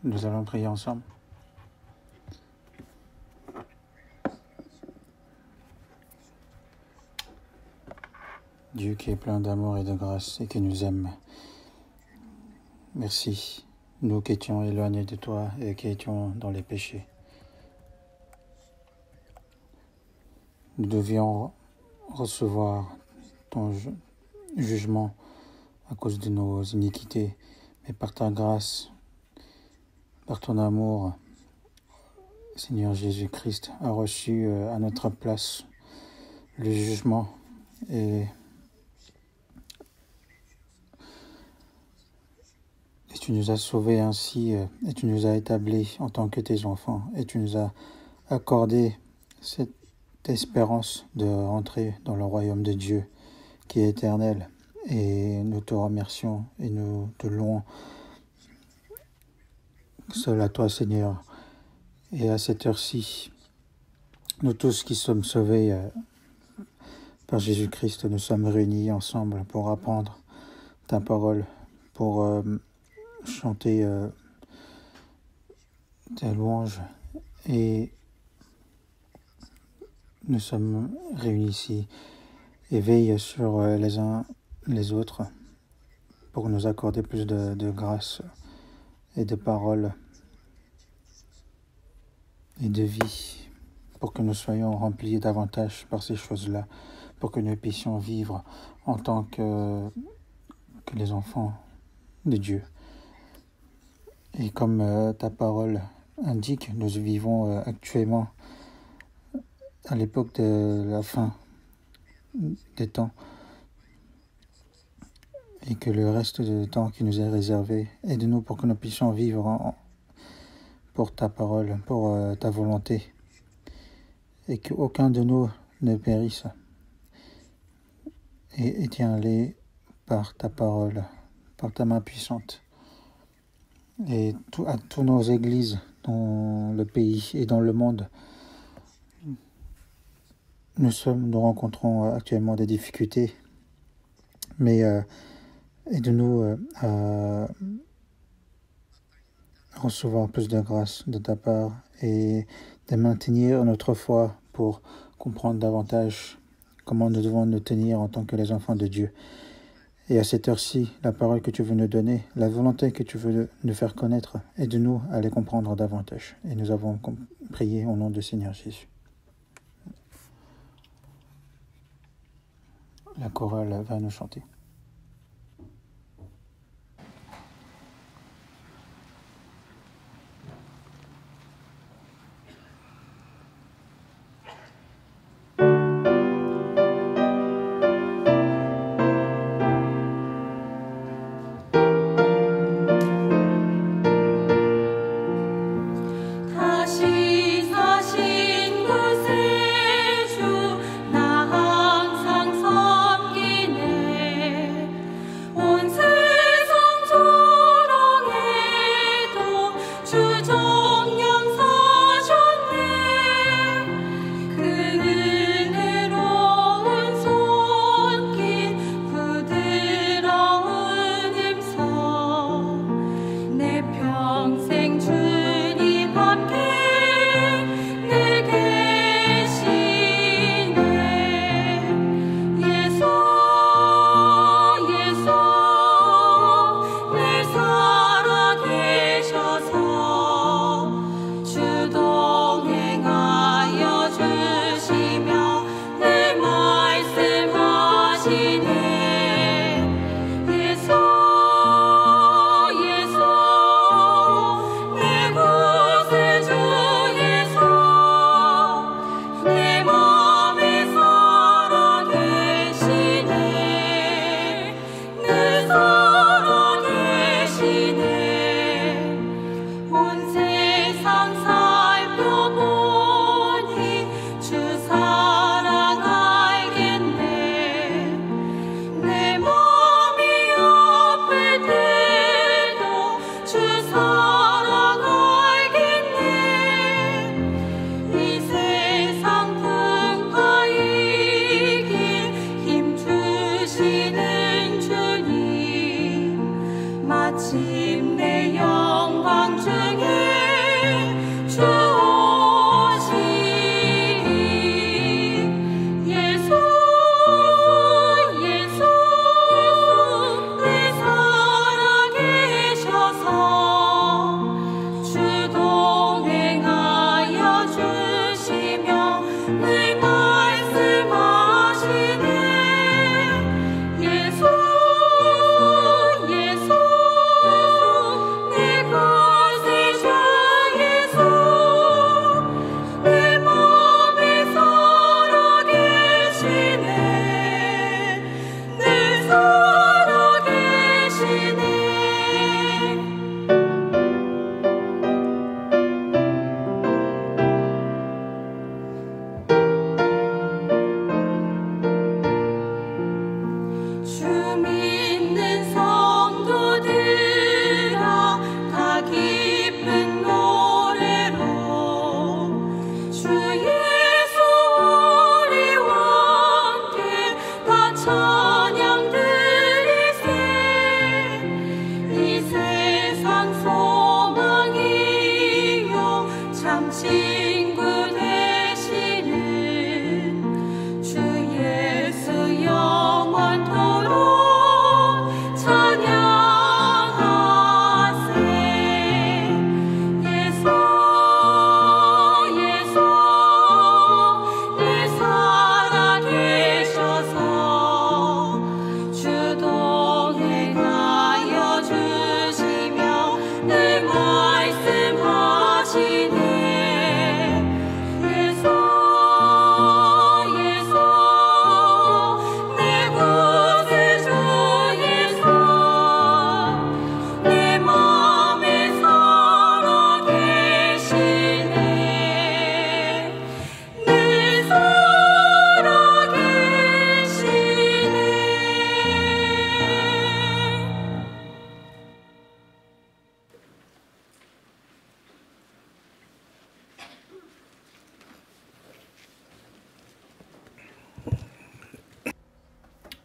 Nous allons prier ensemble. Dieu qui est plein d'amour et de grâce et qui nous aime, merci, nous qui étions éloignés de toi et qui étions dans les péchés. Nous devions recevoir ton jugement à cause de nos iniquités, mais par ta grâce, par ton amour, Seigneur Jésus-Christ a reçu à notre place le jugement et tu nous as sauvés ainsi et tu nous as établis en tant que tes enfants et tu nous as accordé cette espérance de rentrer dans le royaume de Dieu qui est éternel. Et nous te remercions et nous te louons. Seul à toi, Seigneur. Et à cette heure-ci, nous tous qui sommes sauvés par Jésus-Christ, nous sommes réunis ensemble pour apprendre ta parole, pour chanter tes louanges. Et nous sommes réunis ici et veille sur les uns les autres pour nous accorder plus de grâce et de paroles et de vie, pour que nous soyons remplis davantage par ces choses-là, pour que nous puissions vivre en tant que les enfants de Dieu. Et comme ta parole indique, nous vivons actuellement à l'époque de la fin des temps, et que le reste du temps qui nous est réservé, aide-nous pour que nous puissions vivre pour ta parole, pour ta volonté, et qu'aucun de nous ne périsse. Et tiens-les par ta parole, par ta main puissante. Et à toutes nos églises dans le pays et dans le monde, nous rencontrons actuellement des difficultés, mais aide-nous à recevoir plus de grâce de ta part et de maintenir notre foi pour comprendre davantage comment nous devons nous tenir en tant que les enfants de Dieu. Et à cette heure-ci, la parole que tu veux nous donner, la volonté que tu veux nous faire connaître, aide-nous à les comprendre davantage. Et nous avons prié au nom du Seigneur Jésus. La chorale va nous chanter. 주 나 항상 섬기네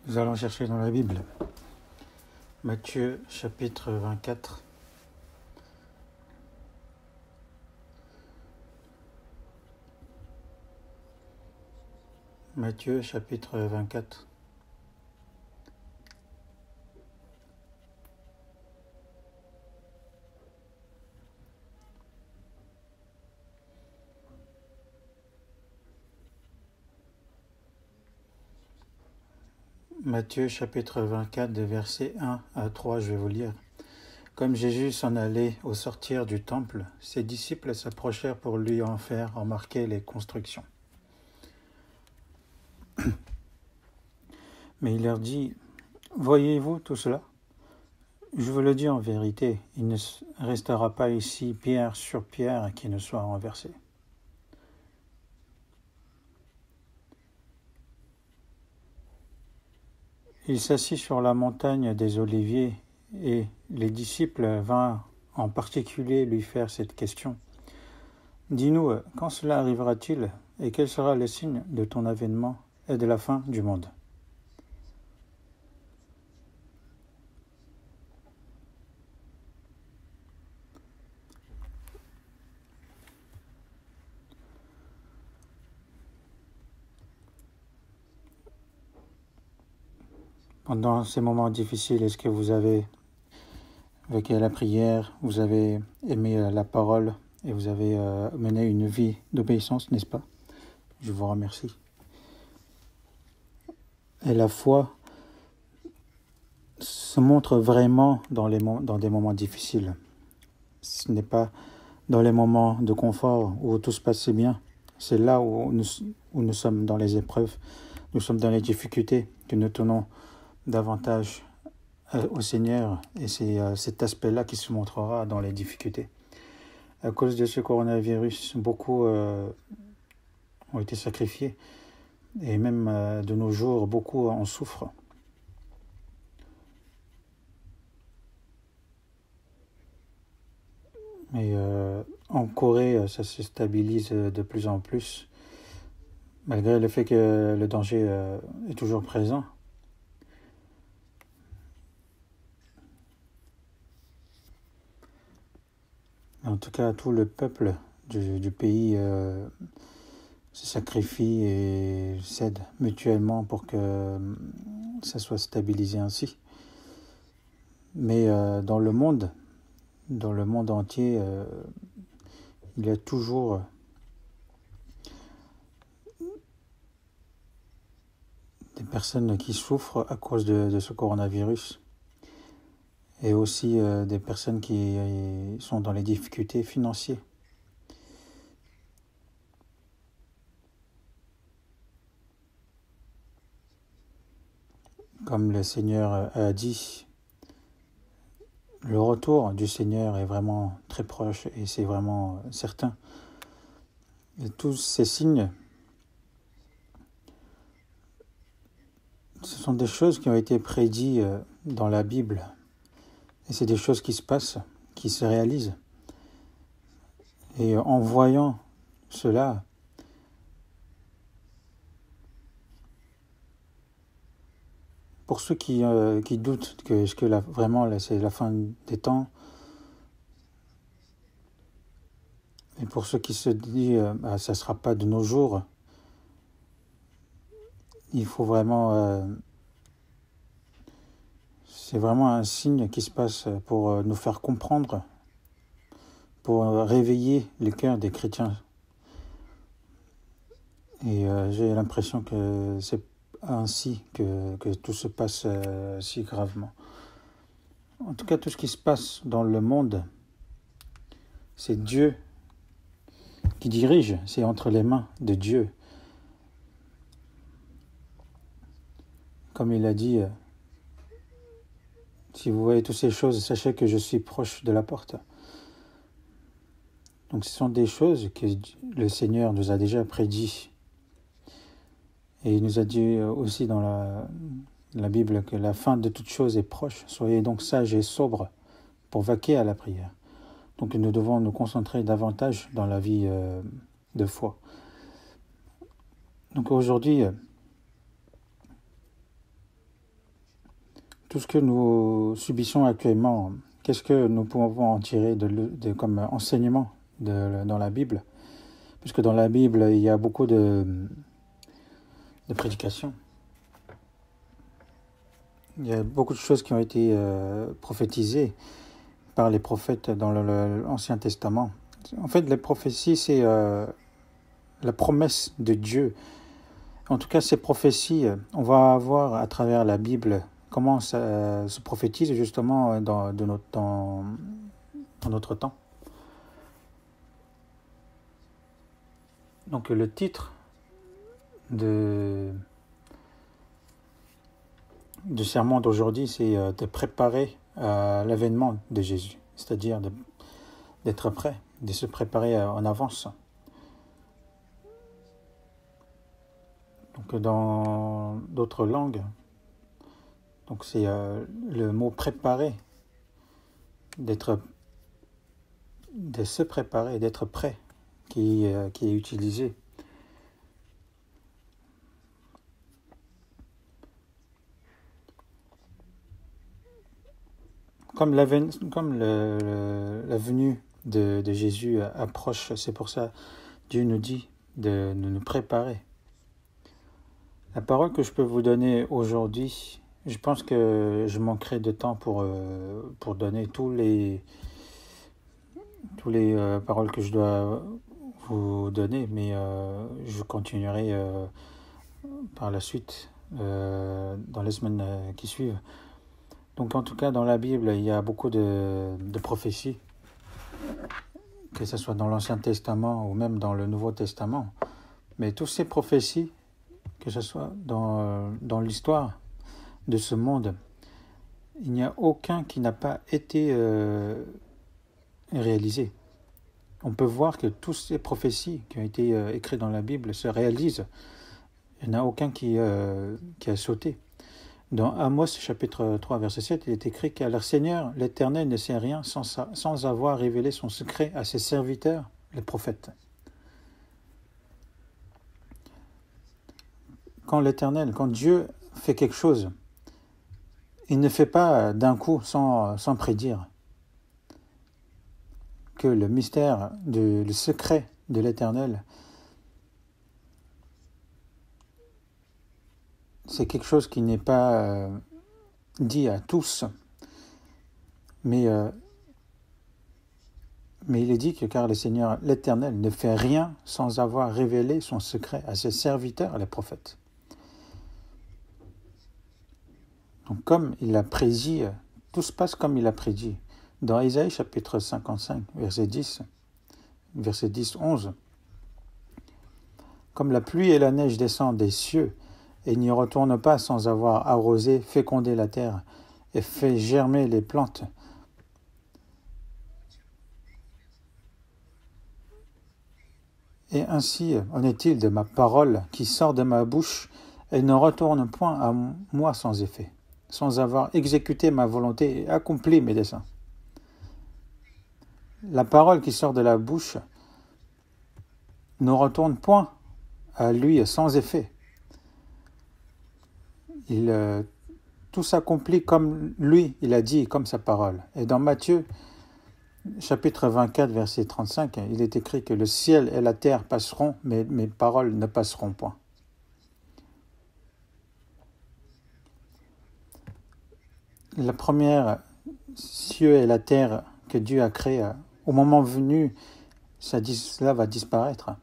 Nous allons chercher dans la Bible. Matthieu chapitre 24. Matthieu chapitre 24. Matthieu chapitre 24, des versets 1 à 3, je vais vous lire. Comme Jésus s'en allait au sortir du temple, ses disciples s'approchèrent pour lui en faire remarquer les constructions. Mais il leur dit, « Voyez-vous tout cela ? Je vous le dis en vérité, il ne restera pas ici pierre sur pierre qui ne soit renversée. » Il s'assit sur la montagne des Oliviers et les disciples vinrent en particulier lui faire cette question. « Dis-nous, quand cela arrivera-t-il et quel sera le signe de ton avènement et de la fin du monde ?» Pendant ces moments difficiles, est-ce que vous avez, avec la prière, vous avez aimé la parole et vous avez mené une vie d'obéissance, n'est-ce pas? Je vous remercie. Et la foi se montre vraiment dans des moments difficiles. Ce n'est pas dans les moments de confort où tout se passe bien. C'est là où nous sommes dans les épreuves, nous sommes dans les difficultés que nous tenons davantage au Seigneur, et c'est cet aspect-là qui se montrera dans les difficultés. À cause de ce coronavirus, beaucoup ont été sacrifiés, et même de nos jours, beaucoup en souffrent. Et en Corée, ça se stabilise de plus en plus, malgré le fait que le danger est toujours présent. En tout cas, tout le peuple du pays se sacrifie et s'aide mutuellement pour que ça soit stabilisé ainsi. Mais dans le monde entier, il y a toujours personnes qui souffrent à cause de ce coronavirus et aussi des personnes qui sont dans les difficultés financières. Comme le Seigneur a dit, le retour du Seigneur est vraiment très proche et c'est vraiment certain. Et tous ces signes, ce sont des choses qui ont été prédites dans la Bible. Et c'est des choses qui se passent, qui se réalisent. Et en voyant cela, pour ceux qui doutent que vraiment c'est la fin des temps, et pour ceux qui se disent ça ne sera pas de nos jours, il faut vraiment... c'est vraiment un signe qui se passe pour nous faire comprendre, pour réveiller le cœur des chrétiens. Et j'ai l'impression que c'est ainsi que tout se passe si gravement. En tout cas, tout ce qui se passe dans le monde, c'est Dieu qui dirige, c'est entre les mains de Dieu. Comme il a dit, si vous voyez toutes ces choses, sachez que je suis proche de la porte. Donc ce sont des choses que le Seigneur nous a déjà prédit. Et il nous a dit aussi dans la Bible que la fin de toute chose est proche. Soyez donc sages et sobres pour vaquer à la prière. Donc nous devons nous concentrer davantage dans la vie de foi. Donc aujourd'hui, tout ce que nous subissons actuellement, qu'est-ce que nous pouvons en tirer comme enseignement dans la Bible? Puisque dans la Bible, il y a beaucoup de prédications. Il y a beaucoup de choses qui ont été prophétisées par les prophètes dans l'Ancien Testament. En fait, les prophéties, c'est la promesse de Dieu. En tout cas, ces prophéties, on va voir à travers la Bible comment ça se prophétise justement dans notre temps. Donc le titre du sermon d'aujourd'hui, c'est de préparer à l'avènement de Jésus, c'est-à-dire d'être prêt, de se préparer en avance. Donc dans d'autres langues, donc c'est le mot préparer, de se préparer, d'être prêt, qui est utilisé. Comme la venue de Jésus approche, c'est pour ça Dieu nous dit de nous préparer. La parole que je peux vous donner aujourd'hui, je pense que je manquerai de temps pour donner tous les paroles que je dois vous donner, mais je continuerai par la suite dans les semaines qui suivent. Donc en tout cas, dans la Bible, il y a beaucoup de prophéties, que ce soit dans l'Ancien Testament ou même dans le Nouveau Testament. Mais toutes ces prophéties, que ce soit dans l'histoire de ce monde, il n'y a aucun qui n'a pas été réalisé. On peut voir que toutes ces prophéties qui ont été écrites dans la Bible se réalisent. Il n'y en a aucun qui a sauté. Dans Amos chapitre 3 verset 7, il est écrit car le Seigneur, l'Éternel, ne sait rien sans avoir révélé son secret à ses serviteurs, les prophètes. Quand Dieu fait quelque chose, il ne fait pas d'un coup sans prédire que le mystère, le secret de l'Éternel, c'est quelque chose qui n'est pas dit à tous, mais il est dit que car le Seigneur, l'Éternel, ne fait rien sans avoir révélé son secret à ses serviteurs, les prophètes. Donc comme il a prédit, tout se passe comme il a prédit. Dans Isaïe chapitre 55, verset 10, 11, comme la pluie et la neige descendent des cieux et n'y retournent pas sans avoir arrosé, fécondé la terre et fait germer les plantes, et ainsi en est-il de ma parole qui sort de ma bouche et ne retourne point à moi sans effet, sans avoir exécuté ma volonté et accompli mes desseins. La parole qui sort de la bouche ne retourne point à lui sans effet. Tout s'accomplit comme lui, il a dit, comme sa parole. Et dans Matthieu, chapitre 24, verset 35, il est écrit que le ciel et la terre passeront, mais mes paroles ne passeront point. La première cieux et la terre que Dieu a créée, au moment venu, cela va disparaître.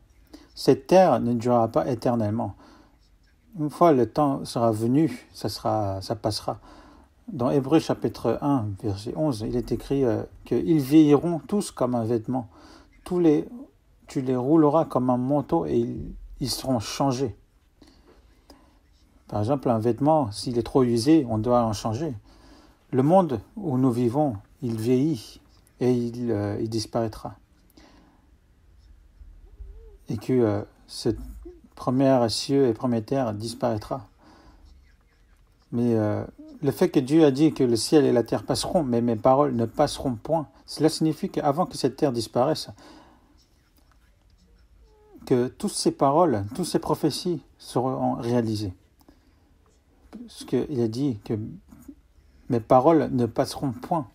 Cette terre ne durera pas éternellement. Une fois le temps sera venu, ça passera. Dans Hébreux chapitre 1, verset 11, il est écrit qu'ils vieilliront tous comme un vêtement. Tu les rouleras comme un manteau et ils seront changés. Par exemple, un vêtement, s'il est trop usé, on doit en changer. Le monde où nous vivons, il vieillit et il disparaîtra. Et que cette première cieux et première terre disparaîtra. Mais le fait que Dieu a dit que le ciel et la terre passeront, mais mes paroles ne passeront point, cela signifie qu'avant que cette terre disparaisse, que toutes ces paroles, toutes ces prophéties seront réalisées. Parce qu'il a dit que mes paroles ne passeront point.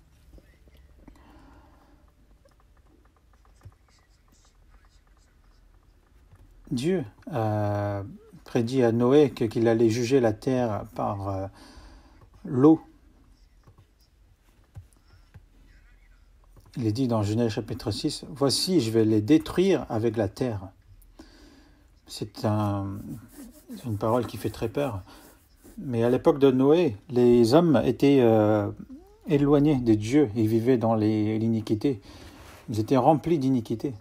Dieu a prédit à Noé qu'il allait juger la terre par l'eau. Il est dit dans Genèse chapitre 6, « Voici, je vais les détruire avec la terre. » C'est une parole qui fait très peur. Mais à l'époque de Noé, les hommes étaient éloignés de Dieu. Ils vivaient dans l'iniquité. Ils étaient remplis d'iniquité.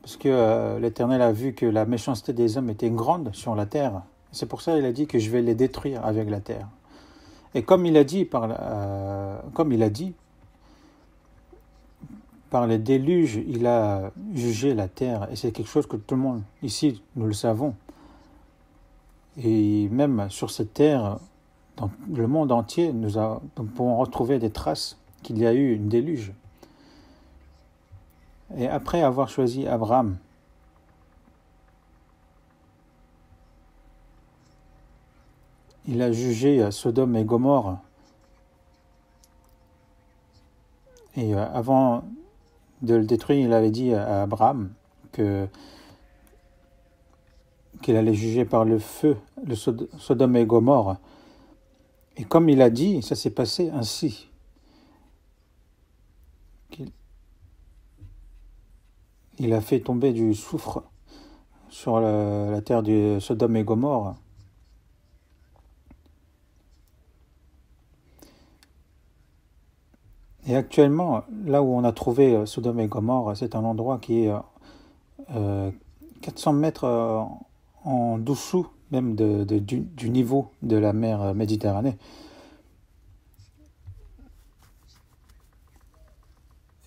Parce que l'Éternel a vu que la méchanceté des hommes était grande sur la terre. C'est pour ça qu'il a dit que je vais les détruire avec la terre. Et comme il a dit par les déluges, il a jugé la terre. Et c'est quelque chose que tout le monde, ici, nous le savons. Et même sur cette terre, dans le monde entier, nous pouvons retrouver des traces qu'il y a eu une déluge. Et après avoir choisi Abraham, il a jugé Sodome et Gomorrhe. Et avant de le détruire, il avait dit à Abraham qu'il allait juger par le feu le Sodome et Gomorrhe. Et comme il a dit, ça s'est passé ainsi. Il a fait tomber du soufre sur la terre de Sodome et Gomorrhe. Et actuellement, là où on a trouvé Sodome et Gomorrhe, c'est un endroit qui est 400 mètres en dessous même du niveau de la mer Méditerranée.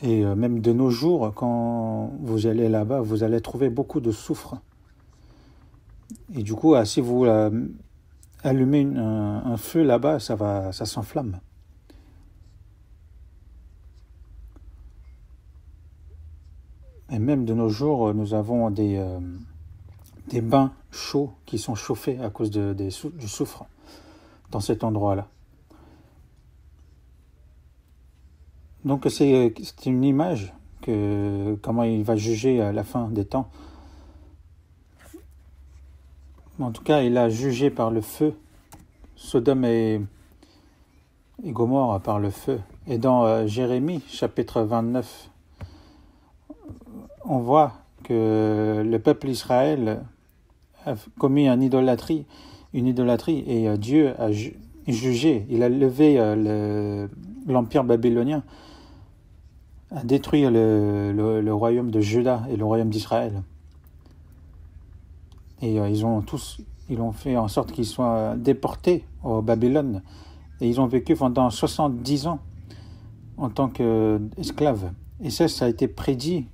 Et même de nos jours, quand vous allez là-bas, vous allez trouver beaucoup de soufre. Et du coup, si vous allumez un feu là-bas, ça s'enflamme. Et même de nos jours, nous avons des bains chauds qui sont chauffés à cause du soufre dans cet endroit-là. Donc c'est une image comment il va juger à la fin des temps. En tout cas, il a jugé par le feu Sodome et Gomorrhe par le feu. Et dans Jérémie, chapitre 29, on voit que le peuple Israël a commis une idolâtrie une idolâtrie, et Dieu a jugé, il a levé l'empire babylonien, a détruit le royaume de Juda et le royaume d'Israël. Et ils ont fait en sorte qu'ils soient déportés au Babylone. Et ils ont vécu pendant 70 ans en tant qu'esclaves. Et ça a été prédit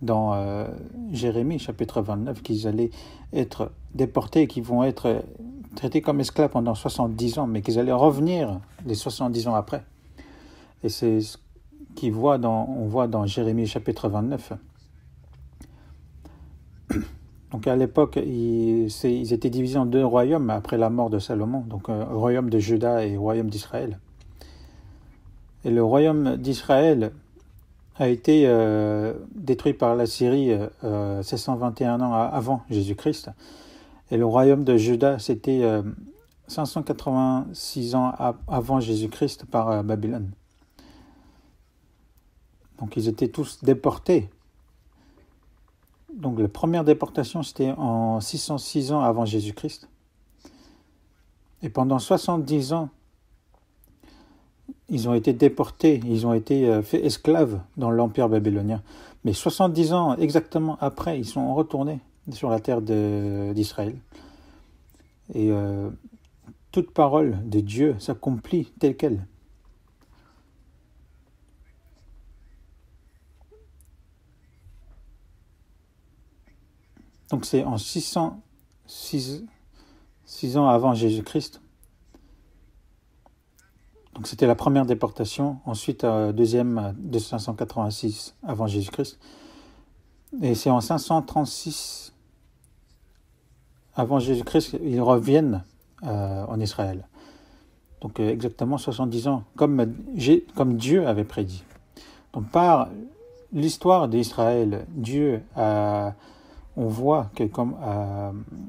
dans Jérémie, chapitre 29, qu'ils allaient être déportés, qu'ils vont être traités comme esclaves pendant 70 ans, mais qu'ils allaient revenir les 70 ans après. Et c'est ce qu'on voit dans Jérémie, chapitre 29. Donc à l'époque, ils étaient divisés en deux royaumes après la mort de Salomon, donc le royaume de Juda et le royaume d'Israël. Et le royaume d'Israël a été détruit par la Syrie 721 ans avant Jésus-Christ. Et le royaume de Juda, c'était 586 ans avant Jésus-Christ par Babylone. Donc ils étaient tous déportés. Donc la première déportation, c'était en 606 ans avant Jésus-Christ. Et pendant 70 ans, ils ont été déportés, ils ont été faits esclaves dans l'empire babylonien. Mais 70 ans exactement après, ils sont retournés sur la terre d'Israël. Et toute parole de Dieu s'accomplit telle qu'elle. Donc c'est en 606 ans avant Jésus-Christ. Donc c'était la première déportation, ensuite deuxième de 586 avant Jésus-Christ. Et c'est en 536 avant Jésus-Christ qu'ils reviennent en Israël. Donc exactement 70 ans, comme Dieu avait prédit. Donc par l'histoire d'Israël, on voit que comme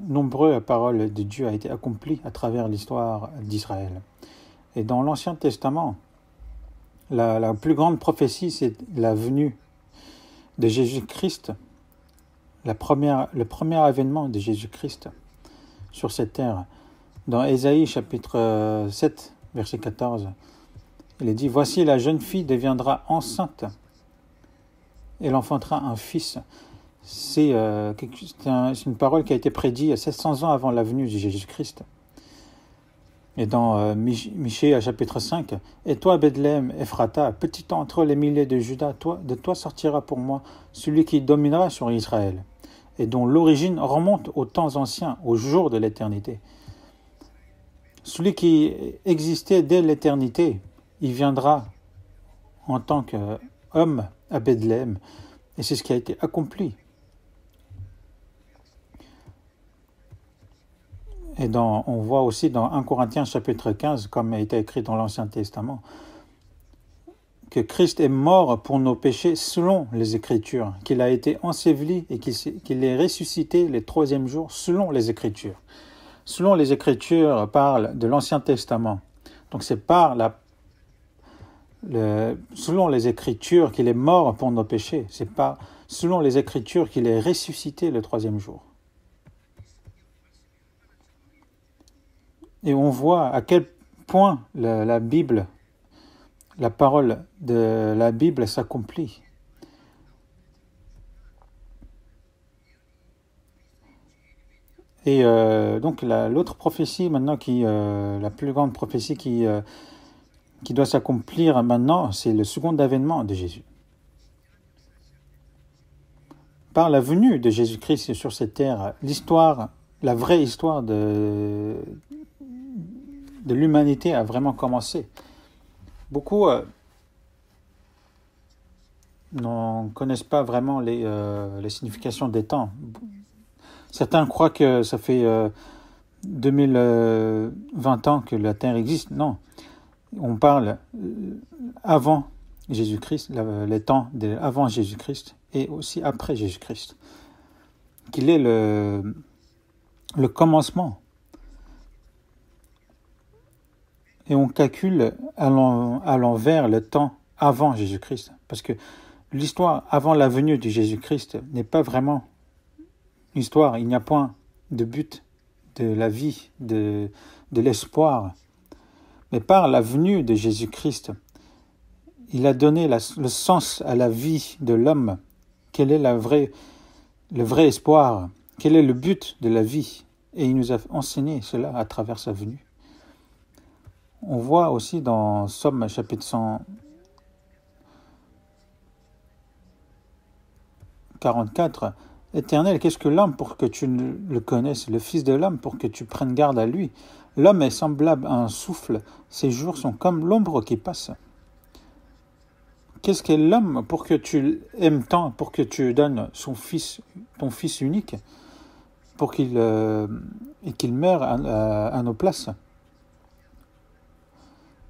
nombreuses paroles de Dieu a été accomplies à travers l'histoire d'Israël. Et dans l'Ancien Testament, la plus grande prophétie, c'est la venue de Jésus-Christ, le premier événement de Jésus-Christ sur cette terre. Dans Ésaïe chapitre 7, verset 14, il est dit « Voici la jeune fille deviendra enceinte, elle enfantera un fils. » C'est une parole qui a été prédite 700 ans avant la venue de Jésus-Christ. Et dans Michée, chapitre 5, « Et toi, Bethléem, Ephrata, petit entre les milliers de Juda, de toi sortira pour moi celui qui dominera sur Israël, et dont l'origine remonte aux temps anciens, aux jours de l'éternité. Celui qui existait dès l'éternité, il viendra en tant qu'homme à Bethléem. » Et c'est ce qui a été accompli. Et on voit aussi dans 1 Corinthiens chapitre 15, comme a été écrit dans l'Ancien Testament, que Christ est mort pour nos péchés selon les Écritures, qu'il a été enseveli et qu'il est ressuscité le troisième jour selon les Écritures. Selon les Écritures parle de l'Ancien Testament. Donc c'est selon les Écritures qu'il est mort pour nos péchés. C'est pas selon les Écritures qu'il est ressuscité le troisième jour. Et on voit à quel point la Bible, la parole de la Bible s'accomplit. Et donc l'autre prophétie maintenant, la plus grande prophétie qui doit s'accomplir maintenant, c'est le second avènement de Jésus. Par la venue de Jésus-Christ sur cette terre, la vraie histoire de l'humanité a vraiment commencé. Beaucoup ne connaissent pas vraiment les significations des temps. Certains croient que ça fait 2020 ans que la Terre existe. Non, on parle avant Jésus-Christ, les temps avant Jésus-Christ et aussi après Jésus-Christ, qu'il est le commencement. Et on calcule à l'envers le temps avant Jésus-Christ. Parce que l'histoire avant la venue de Jésus-Christ n'est pas vraiment l'histoire. Il n'y a point de but de la vie, de l'espoir. Mais par la venue de Jésus-Christ, il a donné le sens à la vie de l'homme. Quel est le vrai espoir? Quel est le but de la vie? Et il nous a enseigné cela à travers sa venue. On voit aussi dans Somme chapitre 144, « Éternel, qu'est-ce que l'homme pour que tu le connaisses, le Fils de l'homme pour que tu prennes garde à lui? L'homme est semblable à un souffle, ses jours sont comme l'ombre qui passe. » Qu'est-ce qu'est l'homme pour que tu l'aimes tant, pour que tu donnes ton fils unique, pour qu'il meure à nos places?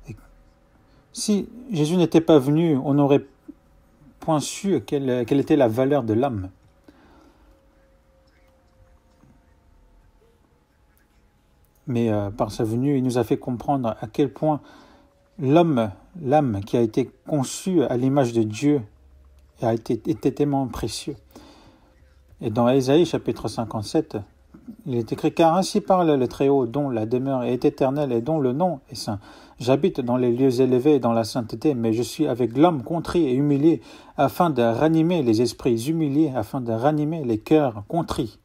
Et si Jésus n'était pas venu, on n'aurait point su quelle était la valeur de l'âme. Mais par sa venue, il nous a fait comprendre à quel point l'âme qui a été conçue à l'image de Dieu, était tellement précieux. Et dans Ésaïe chapitre 57, il est écrit « Car ainsi parle le Très-Haut, dont la demeure est éternelle et dont le nom est saint. J'habite dans les lieux élevés et dans la sainteté, mais je suis avec l'homme contrit et humilié, afin de ranimer les esprits humiliés, afin de ranimer les cœurs contrits.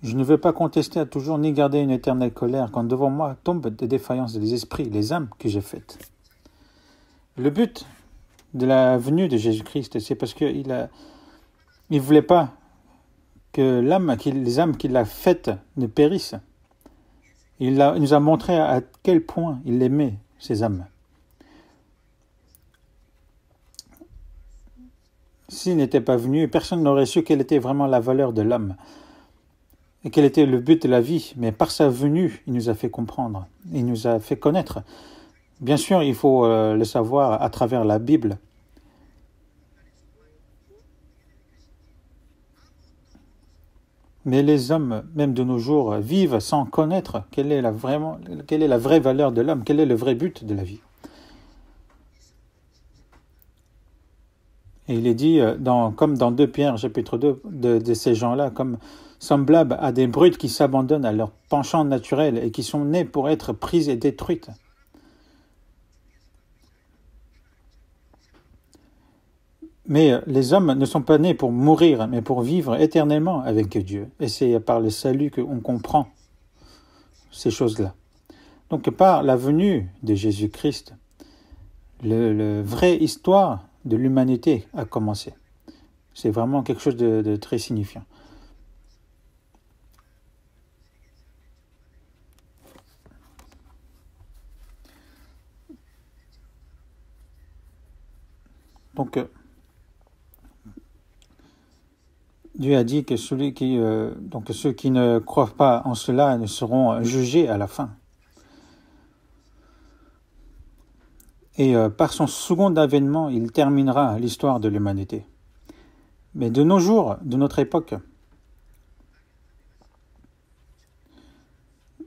Je ne veux pas contester à toujours ni garder une éternelle colère, quand devant moi tombent des défaillances des esprits, les âmes que j'ai faites. » Le but de la venue de Jésus-Christ, c'est parce qu'il ne voulait pas que les âmes qu'il a faites ne périssent. Il nous a montré à quel point il aimait ces âmes. S'il n'était pas venu, personne n'aurait su quelle était vraiment la valeur de l'âme et quel était le but de la vie. Mais par sa venue, il nous a fait comprendre, il nous a fait connaître. Bien sûr, il faut le savoir à travers la Bible. Mais les hommes, même de nos jours, vivent sans connaître quelle est la vraie valeur de l'homme, quel est le vrai but de la vie. Et il est dit, comme dans 2 Pierre, chapitre 2, de ces gens-là, comme semblables à des brutes qui s'abandonnent à leur penchant naturel et qui sont nées pour être prises et détruites. Mais les hommes ne sont pas nés pour mourir, mais pour vivre éternellement avec Dieu. Et c'est par le salut qu'on comprend ces choses-là. Donc par la venue de Jésus-Christ, la vraie histoire de l'humanité a commencé. C'est vraiment quelque chose de très signifiant. Donc, Dieu a dit que ceux qui ne croient pas en cela ne seront jugés à la fin. Et par son second avènement, il terminera l'histoire de l'humanité. Mais de nos jours, de notre époque,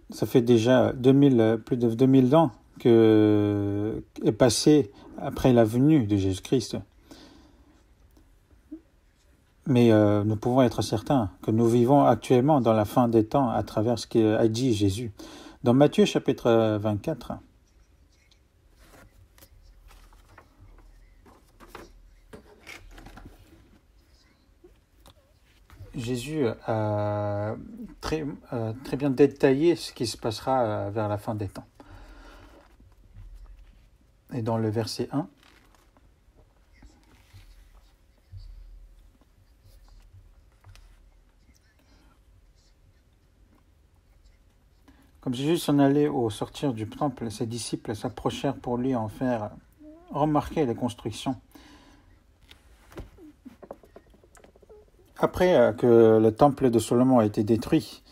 ça fait déjà plus de 2000 ans que est passé après la venue de Jésus-Christ. Mais nous pouvons être certains que nous vivons actuellement dans la fin des temps à travers ce qu'a dit Jésus. Dans Matthieu chapitre 24, Jésus a très bien détaillé ce qui se passera vers la fin des temps. Et dans le verset 1, comme Jésus s'en allait au sortir du temple, ses disciples s'approchèrent pour lui en faire remarquer les constructions. Après que le temple de Salomon a été détruit,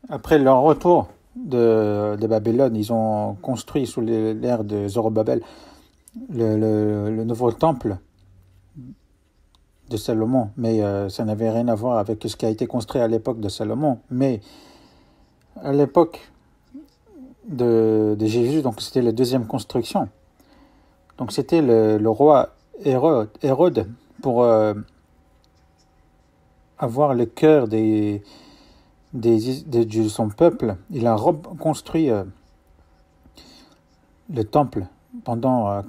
après leur retour de Babylone, ils ont construit sous l'ère de Zorobabel le nouveau temple de Salomon. Mais ça n'avait rien à voir avec ce qui a été construit à l'époque de Salomon. Mais à l'époque de Jésus, donc c'était la deuxième construction. Donc c'était le roi Hérode pour avoir le cœur des de son peuple. Il a reconstruit le temple pendant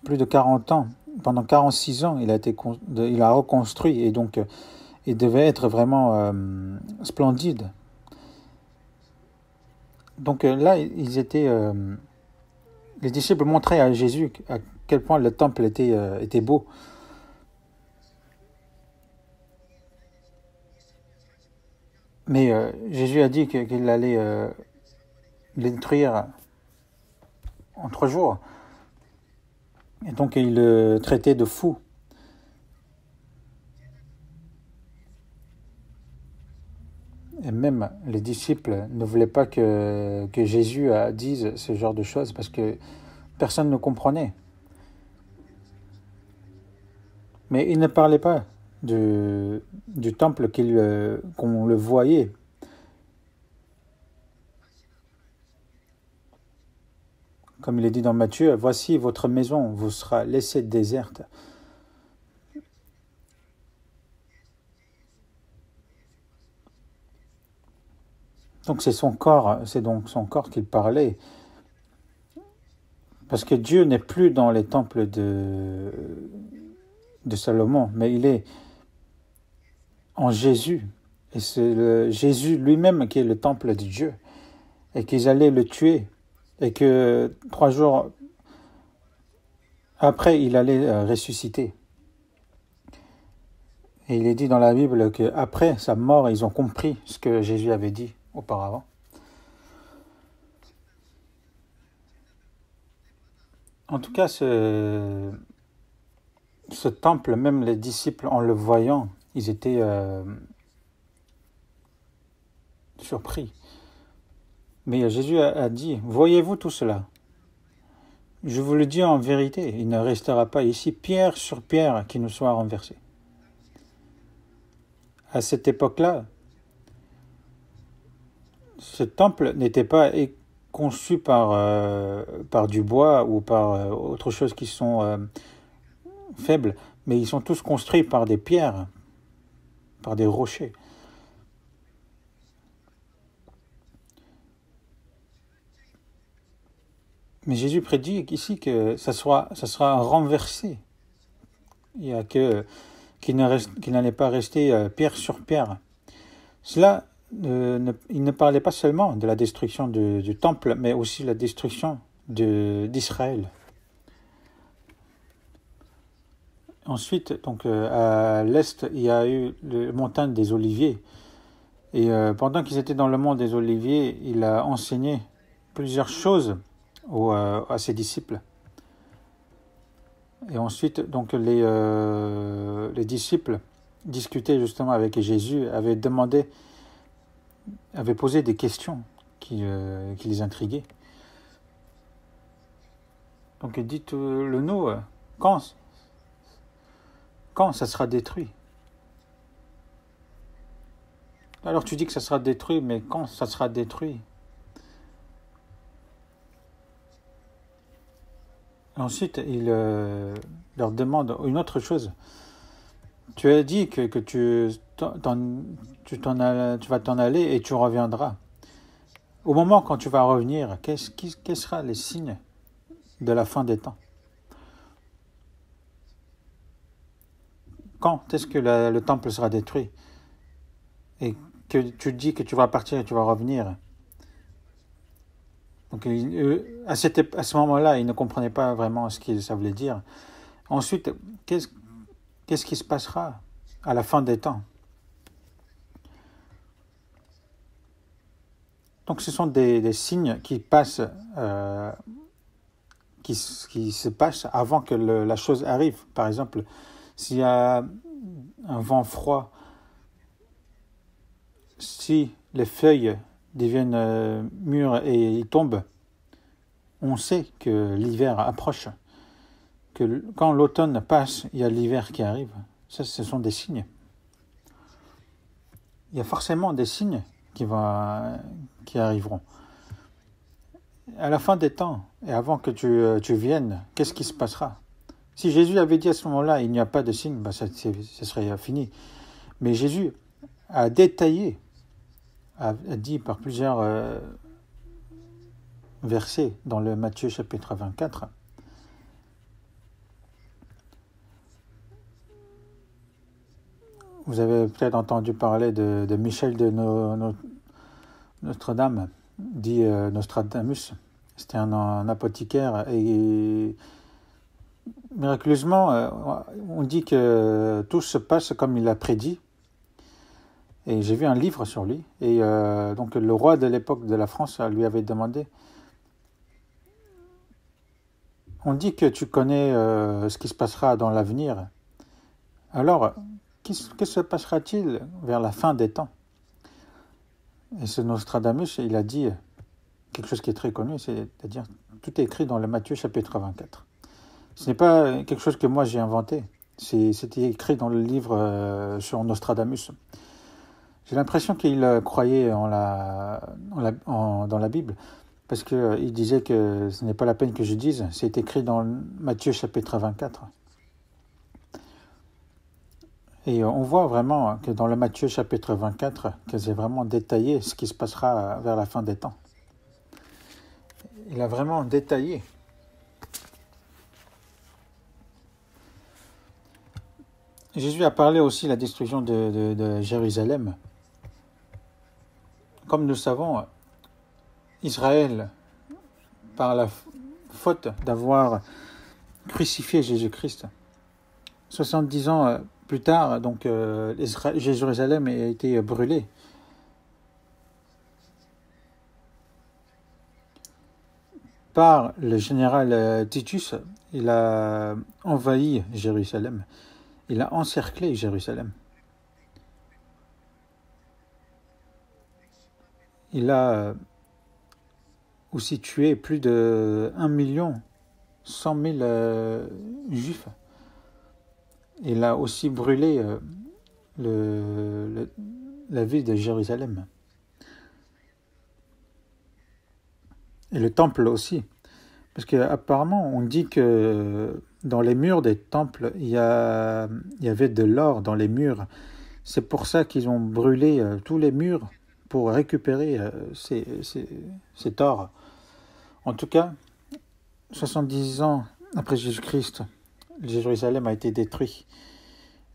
plus de 40 ans. Pendant 46 ans, il a reconstruit et donc il devait être vraiment splendide. Donc là, les disciples montraient à Jésus à quel point le temple était beau. Mais Jésus a dit qu'il allait le détruire en 3 jours. Et donc il le traitait de fou. Et même les disciples ne voulaient pas que Jésus dise ce genre de choses parce que personne ne comprenait. Mais il ne parlait pas du temple qu'on le voyait. Comme il est dit dans Matthieu, « Voici votre maison vous sera laissée déserte. » Donc c'est donc son corps qu'il parlait. Parce que Dieu n'est plus dans les temples de Salomon, mais il est en Jésus. Et c'est Jésus lui-même qui est le temple de Dieu. Et qu'ils allaient le tuer. Et que 3 jours après, il allait ressusciter. Et il est dit dans la Bible qu'après sa mort, ils ont compris ce que Jésus avait dit auparavant. En tout cas, ce temple, même les disciples, en le voyant, ils étaient surpris. Mais Jésus a dit, « Voyez-vous tout cela ? Je vous le dis en vérité, il ne restera pas ici pierre sur pierre qui ne soit renversée. » À cette époque-là, ce temple n'était pas conçu par du bois ou par autre chose qui sont faibles, mais ils sont tous construits par des pierres, par des rochers. Mais Jésus prédit ici que ça sera renversé. Il y a qu'il n'allait pas rester pierre sur pierre. Cela, il ne parlait pas seulement de la destruction du temple, mais aussi la destruction d'Israël. Ensuite, donc, à l'est, il y a eu la montagne des Oliviers. Et pendant qu'ils étaient dans le mont des Oliviers, il a enseigné plusieurs choses à ses disciples. Et ensuite, donc, les disciples discutaient justement avec Jésus, avaient posé des questions qui les intriguaient. Donc, dites-le nous, quand ça sera détruit? Alors tu dis que ça sera détruit, mais quand ça sera détruit? Ensuite, il leur demande une autre chose. Tu as dit que tu vas t'en aller et tu reviendras. Au moment quand tu vas revenir, quels seront les signes de la fin des temps? Quand est-ce que le temple sera détruit? Et que tu dis que tu vas partir et tu vas revenir. Donc, à ce moment-là, ils ne comprenaient pas vraiment ce que ça voulait dire. Ensuite, qu'est-ce qui se passera à la fin des temps? Donc, ce sont des signes qui passent, qui se passent avant que la chose arrive. Par exemple, s'il y a un vent froid, si les feuilles deviennent mûres et ils tombent, on sait que l'hiver approche. Que quand l'automne passe, il y a l'hiver qui arrive. Ça, ce sont des signes. Il y a forcément des signes qui arriveront. À la fin des temps, et avant que tu viennes, qu'est-ce qui se passera? Si Jésus avait dit à ce moment-là, il n'y a pas de signe, ce serait fini. Mais Jésus a détaillé a dit par plusieurs versets dans le Matthieu chapitre 24. Vous avez peut-être entendu parler de Michel de Notre-Dame, dit Nostradamus. C'était un apothicaire et miraculeusement, on dit que tout se passe comme il a prédit. Et j'ai vu un livre sur lui. Et donc le roi de l'époque de la France lui avait demandé, on dit que tu connais ce qui se passera dans l'avenir. Alors, que se passera-t-il vers la fin des temps? Et ce Nostradamus, il a dit quelque chose qui est très connu, c'est-à-dire tout est écrit dans le Matthieu chapitre 24. Ce n'est pas quelque chose que moi j'ai inventé, c'était écrit dans le livre sur Nostradamus. J'ai l'impression qu'il croyait dans la Bible, parce qu'il disait que ce n'est pas la peine que je dise, c'est écrit dans Matthieu chapitre 24. Et on voit vraiment que dans le Matthieu chapitre 24, que c'est vraiment détaillé ce qui se passera vers la fin des temps. Il a vraiment détaillé. Jésus a parlé aussi de la destruction de Jérusalem. Comme nous savons, Israël, par la faute d'avoir crucifié Jésus-Christ, 70 ans plus tard, donc Jérusalem a été brûlée. Par le général Titus, il a envahi Jérusalem. Il a encerclé Jérusalem. Il a aussi tué plus de 1,1 million juifs. Il a aussi brûlé la ville de Jérusalem. Et le temple aussi. Parce qu'apparemment, on dit que dans les murs des temples, il y avait de l'or dans les murs. C'est pour ça qu'ils ont brûlé tous les murs pour récupérer cet or. En tout cas, 70 ans après Jésus-Christ, Jérusalem a été détruit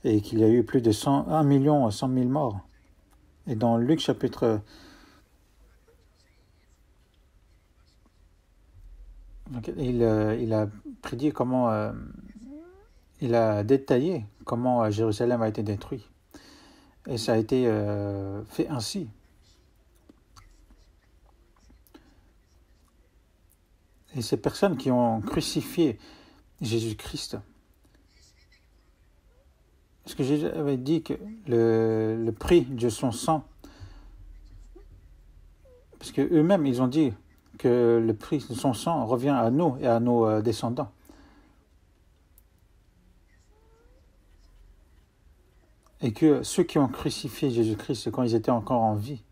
et qu'il y a eu plus de 1 million 100 000 morts. Et dans Luc chapitre il a prédit comment, il a détaillé comment Jérusalem a été détruit. Et ça a été fait ainsi. Et ces personnes qui ont crucifié Jésus-Christ, parce que Jésus avait dit que le prix de son sang, parce qu'eux-mêmes, ils ont dit que le prix de son sang revient à nous et à nos descendants. Et que ceux qui ont crucifié Jésus-Christ quand ils étaient encore en vie,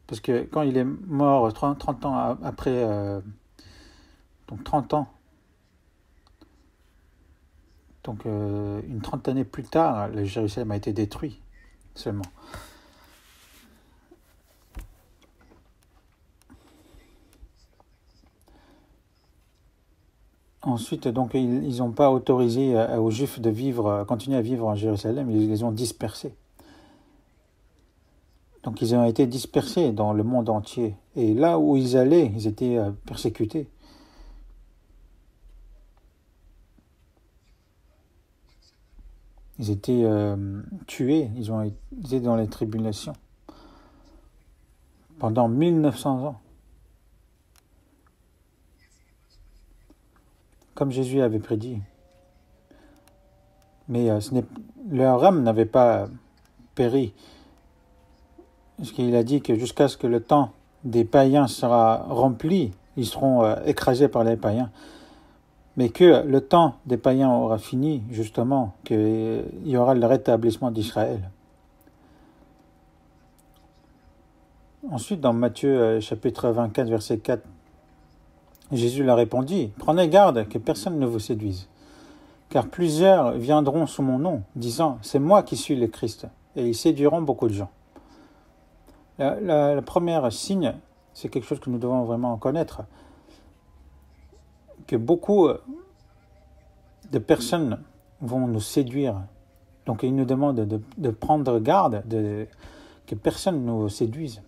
parce que quand il est mort 30 ans après, donc 30 ans, donc une trentaine d'années plus tard, le Jérusalem a été détruit seulement. Ensuite, donc, ils n'ont pas autorisé aux Juifs de continuer à vivre en Jérusalem, ils les ont dispersés. Donc, ils ont été dispersés dans le monde entier. Et là où ils allaient, ils étaient persécutés. Ils étaient tués, ils étaient dans les tribulations pendant 1900 ans. Comme Jésus avait prédit. Mais leur âme n'avait pas péri. Parce qu'il a dit que jusqu'à ce que le temps des païens sera rempli, ils seront écrasés par les païens. Mais que le temps des païens aura fini, justement, qu'il y aura le rétablissement d'Israël. Ensuite, dans Matthieu chapitre 24, verset 4, Jésus leur répondit, « Prenez garde que personne ne vous séduise, car plusieurs viendront sous mon nom, disant, « C'est moi qui suis le Christ », et ils séduiront beaucoup de gens. La première signe, c'est quelque chose que nous devons vraiment connaître, que beaucoup de personnes vont nous séduire. Donc il nous demande de prendre garde, que personne ne nous séduise.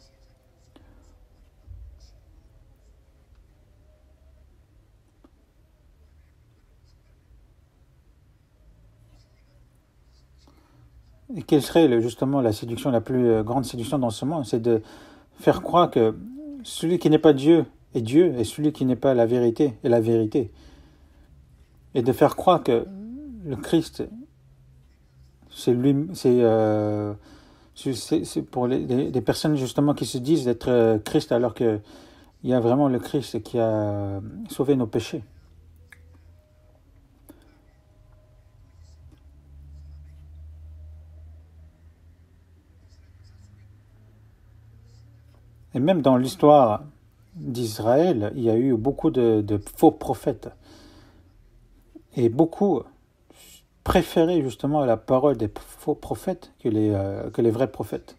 Et quelle serait justement la séduction, la plus grande séduction dans ce monde? C'est de faire croire que celui qui n'est pas Dieu est Dieu et celui qui n'est pas la vérité est la vérité. Et de faire croire que le Christ, c'est pour des personnes justement qui se disent être Christ alors qu'il y a vraiment le Christ qui a sauvé nos péchés. Et même dans l'histoire d'Israël, il y a eu beaucoup de faux prophètes. Et beaucoup préféraient justement la parole des faux prophètes que les vrais prophètes.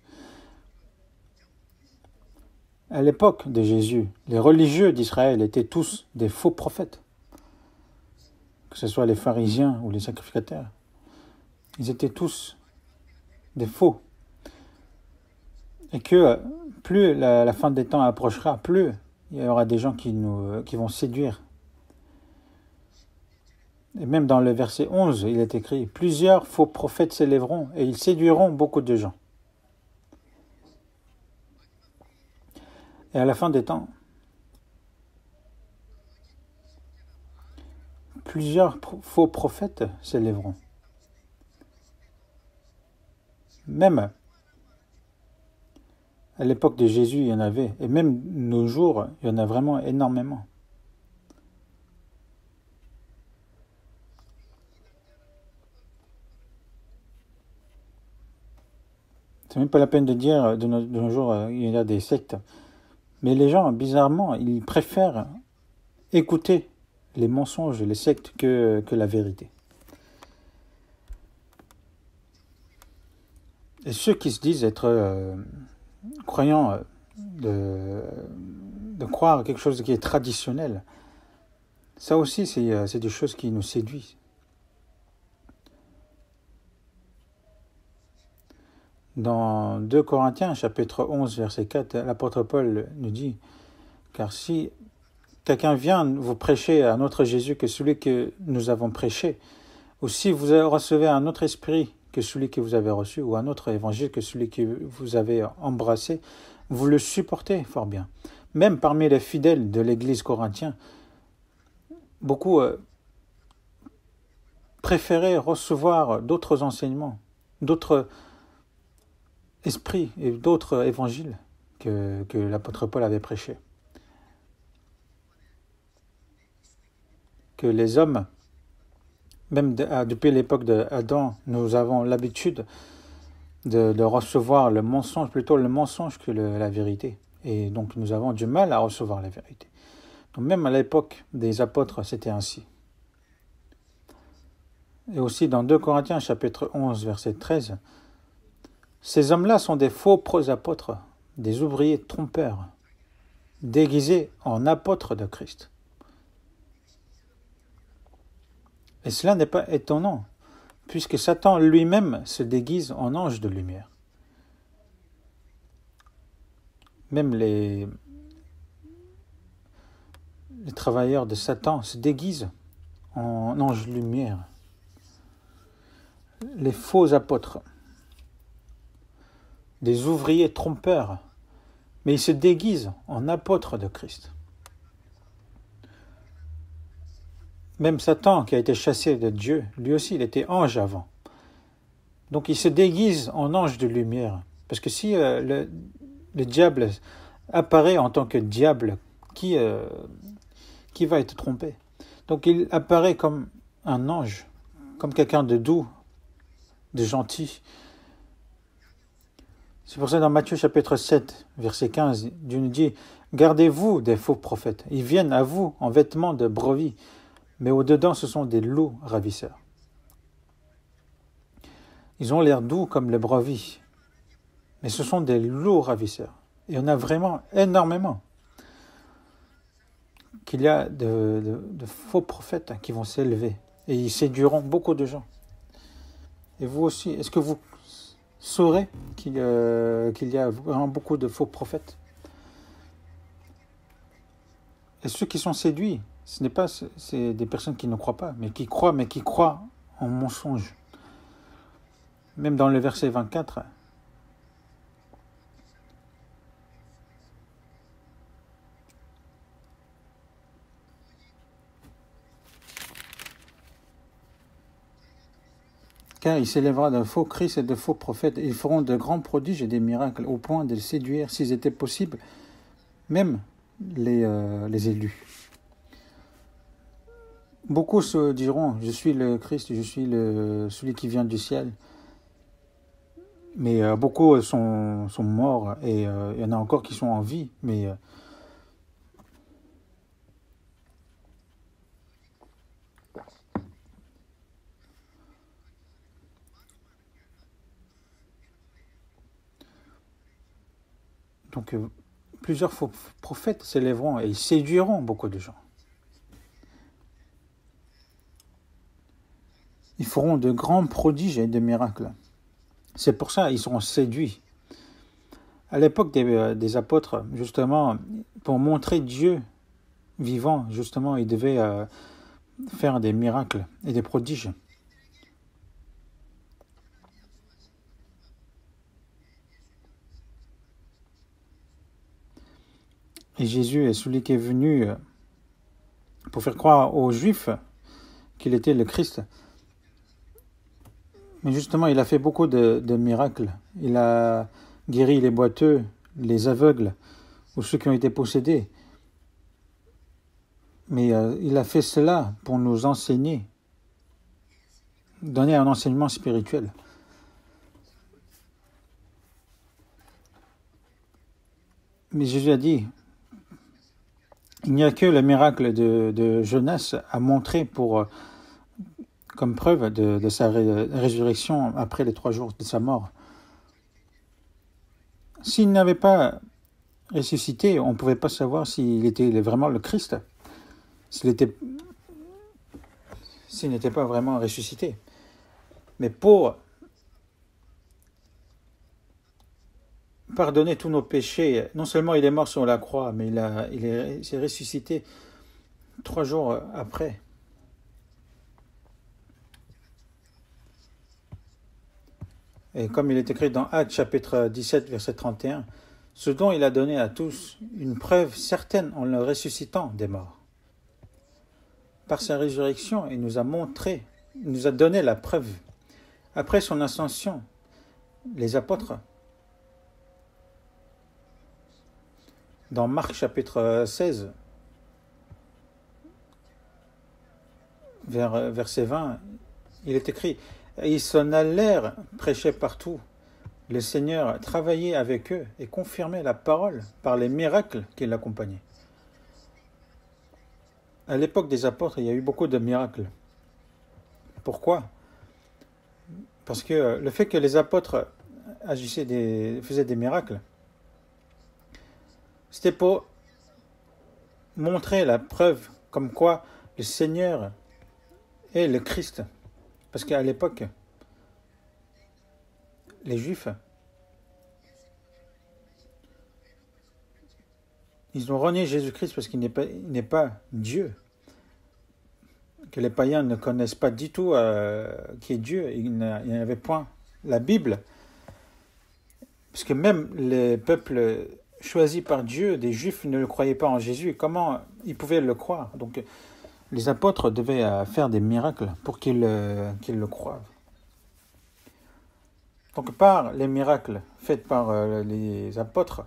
À l'époque de Jésus, les religieux d'Israël étaient tous des faux prophètes, que ce soit les pharisiens ou les sacrificateurs. Ils étaient tous des faux. Et que plus la fin des temps approchera, plus il y aura des gens qui vont séduire. Et même dans le verset 11, il est écrit « Plusieurs faux prophètes s'élèveront et ils séduiront beaucoup de gens. » Et à la fin des temps, plusieurs faux prophètes s'élèveront. Même à l'époque de Jésus, il y en avait. Et même nos jours, il y en a vraiment énormément. C'est même pas la peine de dire de nos jours, il y a des sectes. Mais les gens, bizarrement, ils préfèrent écouter les mensonges, les sectes que la vérité. Et ceux qui se disent être croyants, de croire quelque chose qui est traditionnel, ça aussi, c'est des choses qui nous séduisent. Dans 2 Corinthiens, chapitre 11, verset 4, l'apôtre Paul nous dit « Car si quelqu'un vient vous prêcher un autre Jésus que celui que nous avons prêché, ou si vous recevez un autre esprit que celui que vous avez reçu, ou un autre évangile que celui que vous avez embrassé, vous le supportez fort bien. » Même parmi les fidèles de l'église corinthienne, beaucoup préféraient recevoir d'autres enseignements, d'autres esprits et d'autres évangiles que l'apôtre Paul avait prêché. Que les hommes, même depuis l'époque d'Adam, nous avons l'habitude de recevoir le mensonge, plutôt le mensonge que la vérité. Et donc nous avons du mal à recevoir la vérité. Donc même à l'époque des apôtres, c'était ainsi. Et aussi dans 2 Corinthiens, chapitre 11, verset 13, ces hommes-là sont des faux apôtres, des ouvriers trompeurs, déguisés en apôtres de Christ. Et cela n'est pas étonnant, puisque Satan lui-même se déguise en ange de lumière. Même les travailleurs de Satan se déguisent en ange de lumière. Les faux apôtres, des ouvriers trompeurs, mais ils se déguisent en apôtres de Christ. Même Satan, qui a été chassé de Dieu, lui aussi, il était ange avant. Donc il se déguise en ange de lumière. Parce que si le diable apparaît en tant que diable, qui va être trompé? Donc il apparaît comme un ange, comme quelqu'un de doux, de gentil. C'est pour ça que dans Matthieu chapitre 7, verset 15, Dieu nous dit « Gardez-vous des faux prophètes. Ils viennent à vous en vêtements de brebis, mais au-dedans, ce sont des loups ravisseurs. » Ils ont l'air doux comme les brebis, mais ce sont des loups ravisseurs. Il y en a vraiment énormément. Qu'il y a de faux prophètes qui vont s'élever et ils séduiront beaucoup de gens. Et vous aussi, est-ce que vous saurez qu'il y a vraiment beaucoup de faux prophètes? Et ceux qui sont séduits, c'est des personnes qui ne croient pas, mais qui croient en mensonge. Même dans le verset 24, car il s'élèvera de faux Christ et de faux prophètes, et ils feront de grands prodiges et des miracles, au point de les séduire, s'ils étaient possibles, même les élus. Beaucoup se diront, je suis le Christ, je suis celui qui vient du ciel. Mais beaucoup sont morts, et il y en a encore qui sont en vie, mais donc plusieurs faux prophètes s'élèveront et ils séduiront beaucoup de gens. Ils feront de grands prodiges et de miracles. C'est pour ça qu'ils seront séduits. À l'époque des apôtres, justement, pour montrer Dieu vivant, justement, ils devaient faire des miracles et des prodiges. Et Jésus est celui qui est venu pour faire croire aux Juifs qu'il était le Christ. Mais justement, il a fait beaucoup de miracles. Il a guéri les boiteux, les aveugles, ou ceux qui ont été possédés. Mais il a fait cela pour nous enseigner, donner un enseignement spirituel. Mais Jésus a dit, il n'y a que le miracle de Jonas à montrer comme preuve de sa résurrection après les 3 jours de sa mort. S'il n'avait pas ressuscité, on ne pouvait pas savoir s'il était vraiment le Christ, s'il n'était pas vraiment ressuscité. Mais pour pardonner tous nos péchés, non seulement il est mort sur la croix, mais il s'est ressuscité 3 jours après. Et comme il est écrit dans Actes chapitre 17, verset 31, ce dont il a donné à tous une preuve certaine en le ressuscitant des morts. Par sa résurrection, il nous a donné la preuve. Après son ascension, les apôtres, dans Marc chapitre 16, verset 20, il est écrit « Ils s'en allèrent prêcher partout. Le Seigneur travaillait avec eux et confirmait la parole par les miracles qui l'accompagnaient. » À l'époque des apôtres, il y a eu beaucoup de miracles. Pourquoi? Parce que le fait que les apôtres faisaient des miracles, c'était pour montrer la preuve comme quoi le Seigneur est le Christ. Parce qu'à l'époque, les Juifs, ils ont renié Jésus-Christ parce qu'il n'est pas Dieu. Que les païens ne connaissent pas du tout qui est Dieu. Il n'y avait point la Bible. Parce que même les peuples choisis par Dieu, des Juifs, ne le croyaient pas en Jésus. Comment ils pouvaient le croire? Donc les apôtres devaient faire des miracles pour qu'ils le croient. Donc par les miracles faits par les apôtres,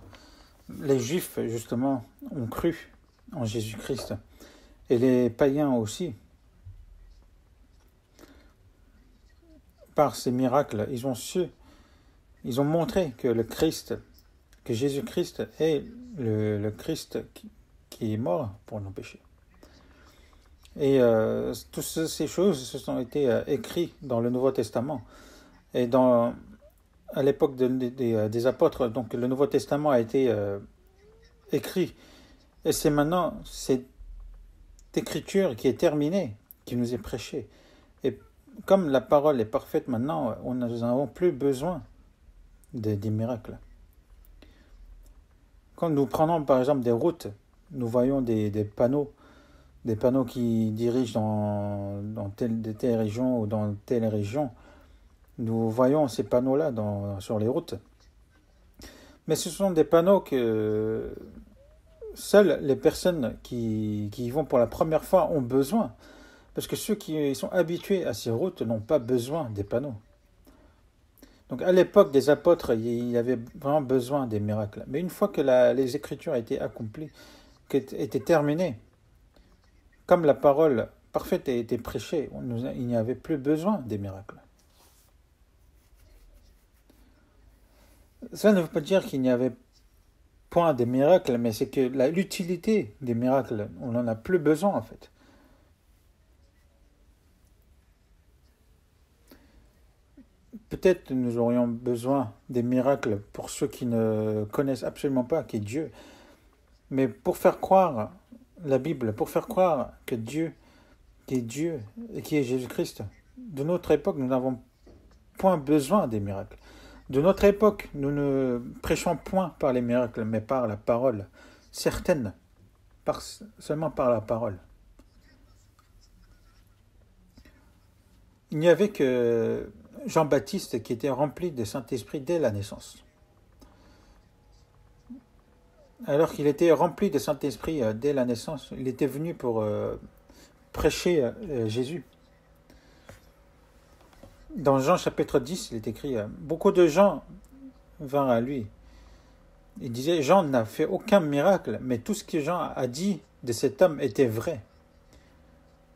les Juifs, justement, ont cru en Jésus-Christ. Et les païens aussi. Par ces miracles, ils ont montré que que Jésus-Christ est le Christ qui est mort pour nos péchés. Et toutes ces choses se sont été écrites dans le Nouveau Testament. Et dans à l'époque des apôtres, donc le Nouveau Testament a été écrit. Et c'est maintenant cette écriture qui est terminée, qui nous est prêchée. Et comme la parole est parfaite maintenant, nous n'avons plus besoin des miracles. Quand nous prenons par exemple des routes, nous voyons des panneaux qui dirigent dans telle région ou dans telle région. Nous voyons ces panneaux-là sur les routes. Mais ce sont des panneaux que seules les personnes qui y vont pour la première fois ont besoin. Parce que ceux qui sont habitués à ces routes n'ont pas besoin des panneaux. Donc à l'époque des apôtres, il y avait vraiment besoin des miracles. Mais une fois que les Écritures étaient accomplies, étaient terminées, comme la parole parfaite a été prêchée, il n'y avait plus besoin des miracles. Ça ne veut pas dire qu'il n'y avait point des miracles, mais c'est que l'utilité des miracles, on n'en a plus besoin en fait. Peut-être nous aurions besoin des miracles pour ceux qui ne connaissent absolument pas qui est Dieu. Mais pour faire croire la Bible, pour faire croire que Dieu, qui est Dieu et qui est Jésus-Christ, de notre époque, nous n'avons point besoin des miracles. De notre époque, nous ne prêchons point par les miracles, mais par la parole, certaine, seulement par la parole. Il n'y avait que Jean-Baptiste qui était rempli de Saint-Esprit dès la naissance. Alors qu'il était rempli de Saint-Esprit dès la naissance, il était venu pour prêcher Jésus. Dans Jean chapitre 10, il est écrit « Beaucoup de gens vinrent à lui. » Il disait « Jean n'a fait aucun miracle, mais tout ce que Jean a dit de cet homme était vrai. »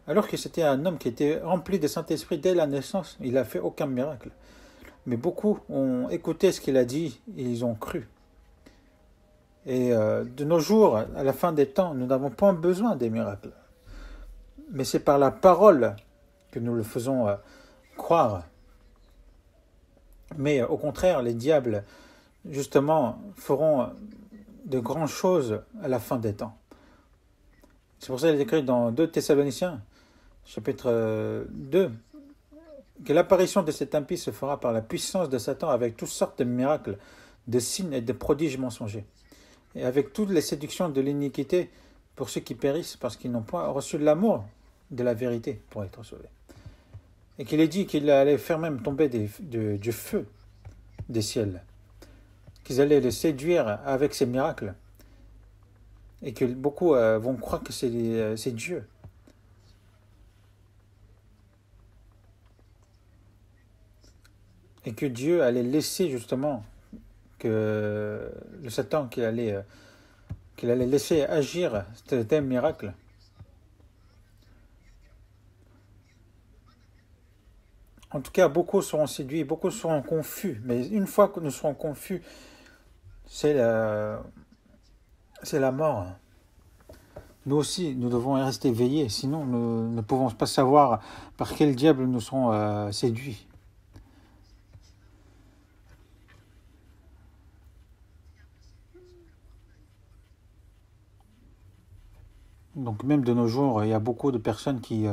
Alors que c'était un homme qui était rempli de Saint-Esprit dès la naissance, il n'a fait aucun miracle. Mais beaucoup ont écouté ce qu'il a dit et ils ont cru. Et de nos jours, à la fin des temps, nous n'avons pas besoin des miracles. Mais c'est par la parole que nous le faisons croire. Mais au contraire, les diables, justement, feront de grandes choses à la fin des temps. C'est pour ça qu'il est écrit dans 2 Thessaloniciens, chapitre 2, que l'apparition de cet impie se fera par la puissance de Satan avec toutes sortes de miracles, de signes et de prodiges mensongers, et avec toutes les séductions de l'iniquité pour ceux qui périssent parce qu'ils n'ont pas reçu l'amour de la vérité pour être sauvés. Et qu'il est dit qu'il allait faire même tomber du feu des ciels, qu'ils allaient le séduire avec ces miracles, et que beaucoup vont croire que c'est Dieu. Et que Dieu allait laisser justement que le Satan qu'il allait laisser agir tel miracle. En tout cas, beaucoup seront séduits, beaucoup seront confus. Mais une fois que nous serons confus, c'est la mort. Nous aussi, nous devons rester veillés, sinon nous ne pouvons pas savoir par quel diable nous serons séduits. Donc même de nos jours, il y a beaucoup de personnes qui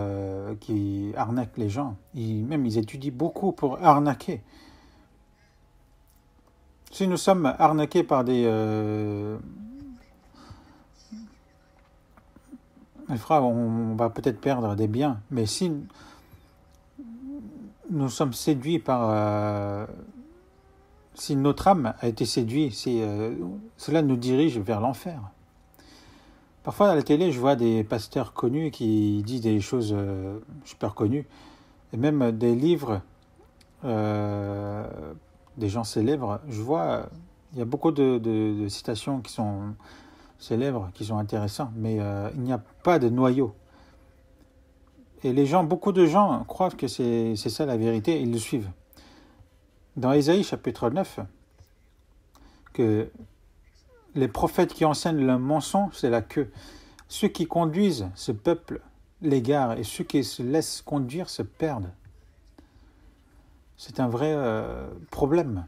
arnaquent les gens. Ils étudient beaucoup pour arnaquer. Si nous sommes arnaqués par des... mes frères, on va peut-être perdre des biens. Mais si nous sommes séduits par... si notre âme a été séduite, cela nous dirige vers l'enfer. Parfois, à la télé, je vois des pasteurs connus qui disent des choses super connues, et même des livres des gens célèbres. Je vois, il y a beaucoup de citations qui sont célèbres, qui sont intéressantes, mais il n'y a pas de noyau. Et beaucoup de gens croient que c'est ça la vérité, ils le suivent. Dans Ésaïe chapitre 9, que les prophètes qui enseignent le mensonge, c'est la queue. Ceux qui conduisent ce peuple l'égarent et ceux qui se laissent conduire se perdent. C'est un vrai problème.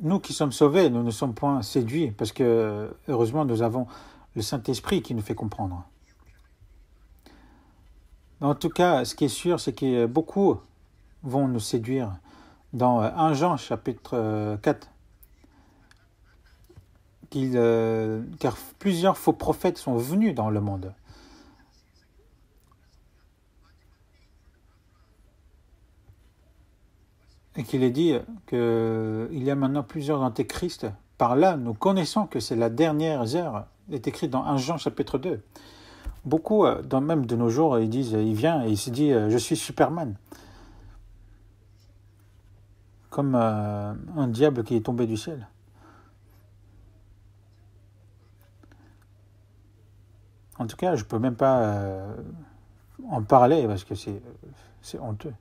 nous qui sommes sauvés, nous ne sommes point séduits, parce que heureusement nous avons le Saint-Esprit qui nous fait comprendre. En tout cas, ce qui est sûr, c'est que beaucoup vont nous séduire. Dans 1 Jean, chapitre 4, car plusieurs faux prophètes sont venus dans le monde. Et qu'il est dit qu'il y a maintenant plusieurs antéchrists. Par là, nous connaissons que c'est la dernière heure. Il est écrit dans 1 Jean chapitre 2. Beaucoup, même de nos jours, ils disent, il vient et il se dit, je suis Superman. Comme un diable qui est tombé du ciel. En tout cas, je ne peux même pas en parler parce que c'est honteux.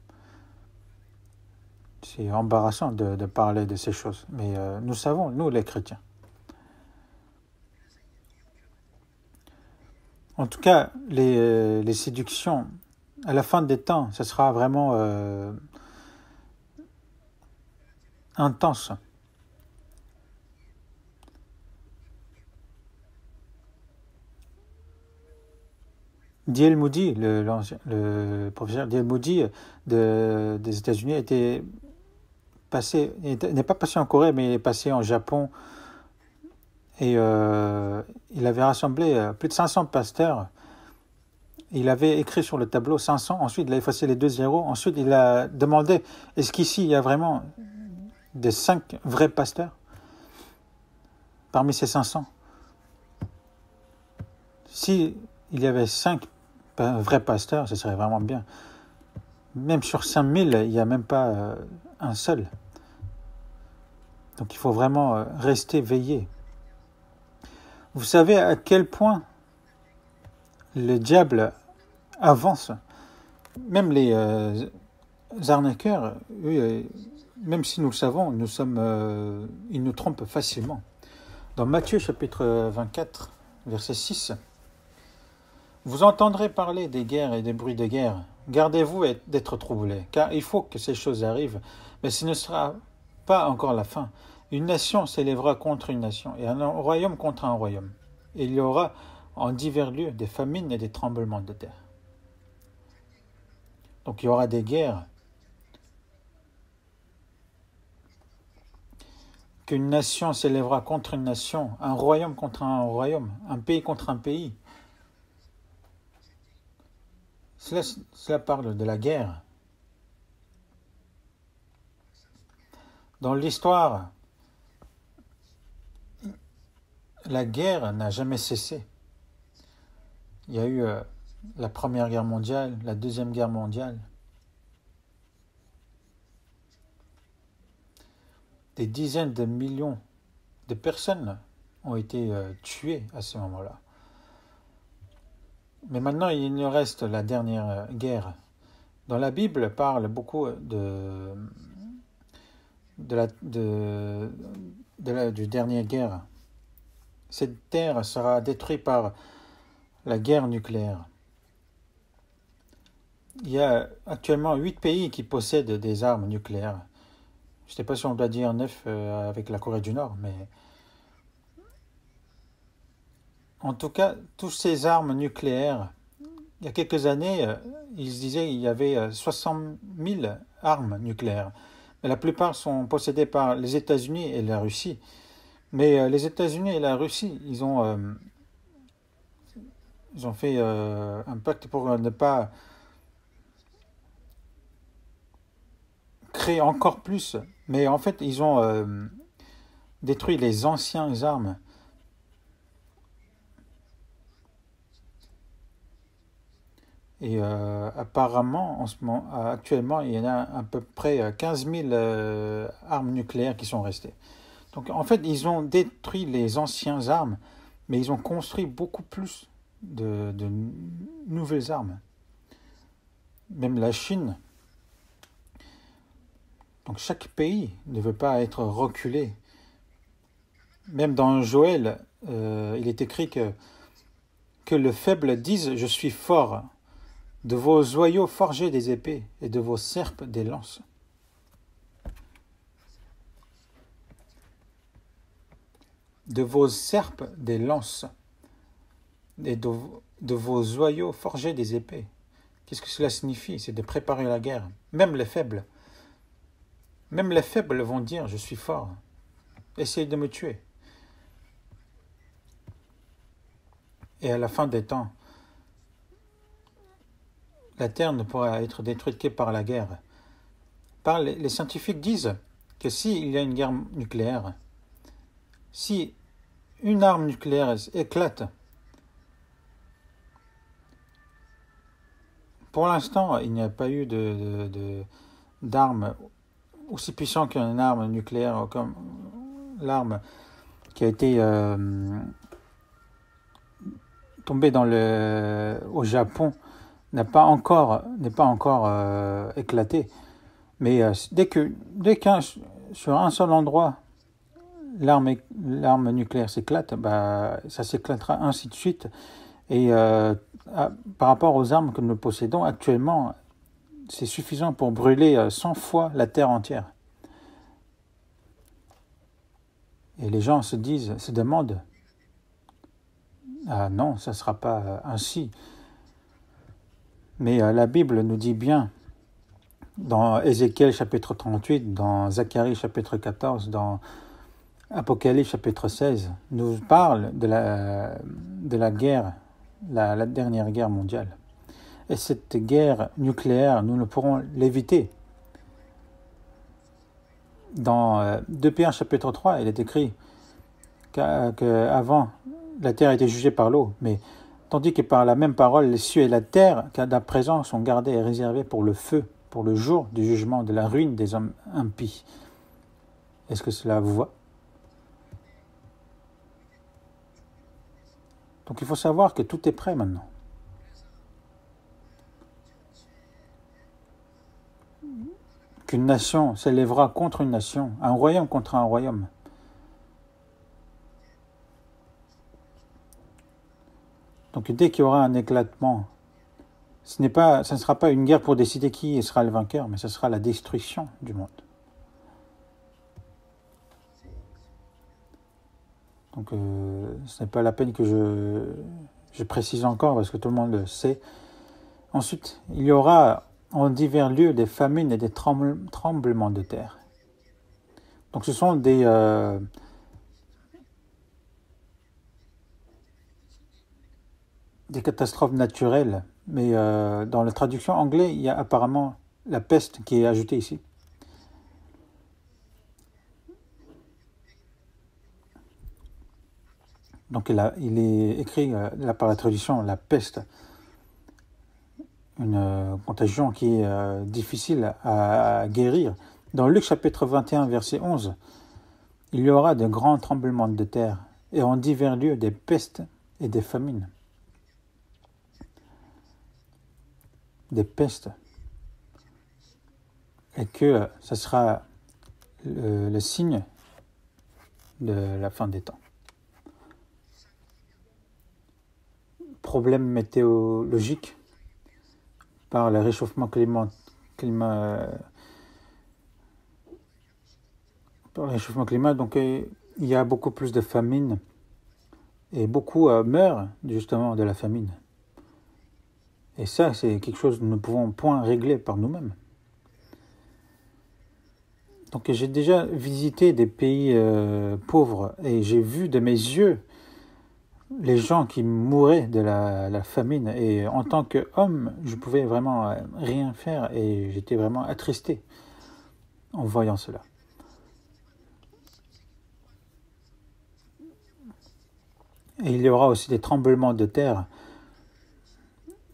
C'est embarrassant de parler de ces choses. Mais nous savons, nous les chrétiens. En tout cas, les séductions, à la fin des temps, ce sera vraiment intense. D.L. Moody, le professeur D.L. Moody des États-Unis, n'est pas passé en Corée, mais il est passé en Japon. Et il avait rassemblé plus de 500 pasteurs. Il avait écrit sur le tableau 500. Ensuite, il a effacé les 2 zéros. Ensuite, il a demandé, est-ce qu'ici, il y a vraiment des 5 vrais pasteurs parmi ces 500? Si il y avait 5 vrais pasteurs, ce serait vraiment bien. Même sur 5000, il n'y a même pas un seul. Donc il faut vraiment rester veillé. Vous savez à quel point le diable avance. Même les arnaqueurs, eux, même si nous le savons, ils nous trompent facilement. Dans Matthieu chapitre 24, verset 6, vous entendrez parler des guerres et des bruits de guerre. Gardez-vous d'être troublés, car il faut que ces choses arrivent, mais ce ne sera pas encore la fin. Une nation s'élèvera contre une nation, et un royaume contre un royaume. Et il y aura en divers lieux des famines et des tremblements de terre. Donc il y aura des guerres. Qu'une nation s'élèvera contre une nation, un royaume contre un royaume, un pays contre un pays. Cela parle de la guerre. Dans l'histoire, la guerre n'a jamais cessé. Il y a eu la Première Guerre mondiale, la Deuxième Guerre mondiale. Des dizaines de millions de personnes ont été tuées à ce moment-là. Mais maintenant, il nous reste la dernière guerre. Dans la Bible, parle beaucoup du dernière guerre. Cette terre sera détruite par la guerre nucléaire. Il y a actuellement 8 pays qui possèdent des armes nucléaires. Je ne sais pas si on doit dire 9 avec la Corée du Nord, mais en tout cas, toutes ces armes nucléaires, il y a quelques années, ils se disaient qu'il y avait 60 000 armes nucléaires. Mais la plupart sont possédées par les États-Unis et la Russie. Mais les États-Unis et la Russie, ils ont fait un pacte pour ne pas créer encore plus. Mais en fait, ils ont détruit les anciennes armes. Et apparemment, actuellement, il y en a à peu près 15 000 armes nucléaires qui sont restées. Donc en fait, ils ont détruit les anciennes armes, mais ils ont construit beaucoup plus de nouvelles armes. Même la Chine. Donc chaque pays ne veut pas être reculé. Même dans Joël, il est écrit que le faible dise « Je suis fort ». De vos joyaux forgez des épées, et de vos serpes des lances. de vos serpes des lances, et de vos joyaux forgés des épées. Qu'est-ce que cela signifie? C'est de préparer la guerre. Même les faibles vont dire, je suis fort, essayez de me tuer. Et à la fin des temps, la terre ne pourra être détruite que par la guerre. Les scientifiques disent que s'il y a une guerre nucléaire, si une arme nucléaire éclate, pour l'instant, il n'y a pas eu d'arme aussi puissante qu'une arme nucléaire, comme l'arme qui a été tombée au Japon n'est pas encore éclatée. Mais dès qu'un sur un seul endroit, l'arme nucléaire s'éclate, ça s'éclatera ainsi de suite. Et par rapport aux armes que nous possédons actuellement, c'est suffisant pour brûler 100 fois la Terre entière. Et les gens se demandent, ah non, ça ne sera pas ainsi. Mais la Bible nous dit bien, dans Ézéchiel chapitre 38, dans Zacharie chapitre 14, dans Apocalypse chapitre 16, nous parle de la guerre, la dernière guerre mondiale. Et cette guerre nucléaire, nous ne pourrons l'éviter. Dans 2 Pierre chapitre 3, il est écrit qu'avant, la terre était jugée par l'eau, mais tandis que par la même parole, les cieux et la terre, qu'à présent sont gardés et réservés pour le feu, pour le jour du jugement, de la ruine des hommes impies. Est-ce que cela vous voit? Donc il faut savoir que tout est prêt maintenant. Qu'une nation s'élèvera contre une nation, un royaume contre un royaume. Donc dès qu'il y aura un éclatement, ce ne sera pas une guerre pour décider qui sera le vainqueur, mais ce sera la destruction du monde. Donc ce n'est pas la peine que je précise encore, parce que tout le monde le sait. Ensuite, il y aura en divers lieux des famines et des tremblements de terre. Donc ce sont des catastrophes naturelles, mais dans la traduction anglaise, il y a apparemment la peste qui est ajoutée ici. Donc il est écrit là par la traduction la peste, une contagion qui est difficile à guérir. Dans Luc chapitre 21, verset 11, il y aura de grands tremblements de terre et en divers lieux des pestes et des famines. Des pestes. Et que ce sera le signe de la fin des temps. Problèmes météorologiques par le réchauffement climat, donc il y a beaucoup plus de famine et beaucoup meurent justement de la famine. Et ça, c'est quelque chose que nous ne pouvons point régler par nous-mêmes. Donc j'ai déjà visité des pays pauvres et j'ai vu de mes yeux les gens qui mouraient de la famine. Et en tant qu'homme, je pouvais vraiment rien faire et j'étais vraiment attristé en voyant cela. Et il y aura aussi des tremblements de terre.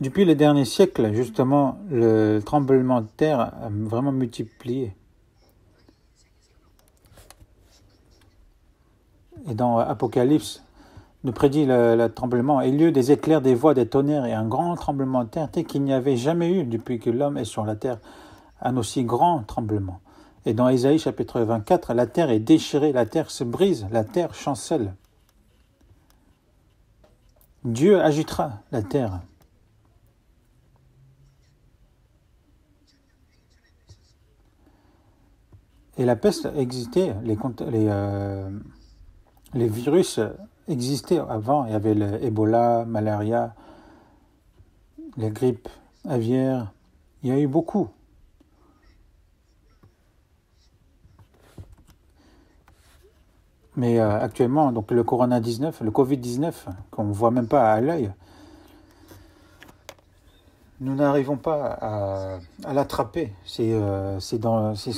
Depuis le dernier siècle, justement, le tremblement de terre a vraiment multiplié. Et dans Apocalypse, nous prédit le tremblement. Il y eut des éclairs, des voix, des tonnerres et un grand tremblement de terre tel qu'il n'y avait jamais eu depuis que l'homme est sur la terre un aussi grand tremblement. Et dans Ésaïe chapitre 24, la terre est déchirée, la terre se brise, la terre chancelle. Dieu agitera la terre. Et la peste existait, Les virus existaient avant. Il y avait le Ebola, malaria, les grippes aviaires. Il y a eu beaucoup. Mais actuellement, donc le Corona-19, le Covid-19, qu'on ne voit même pas à l'œil, nous n'arrivons pas à l'attraper. C'est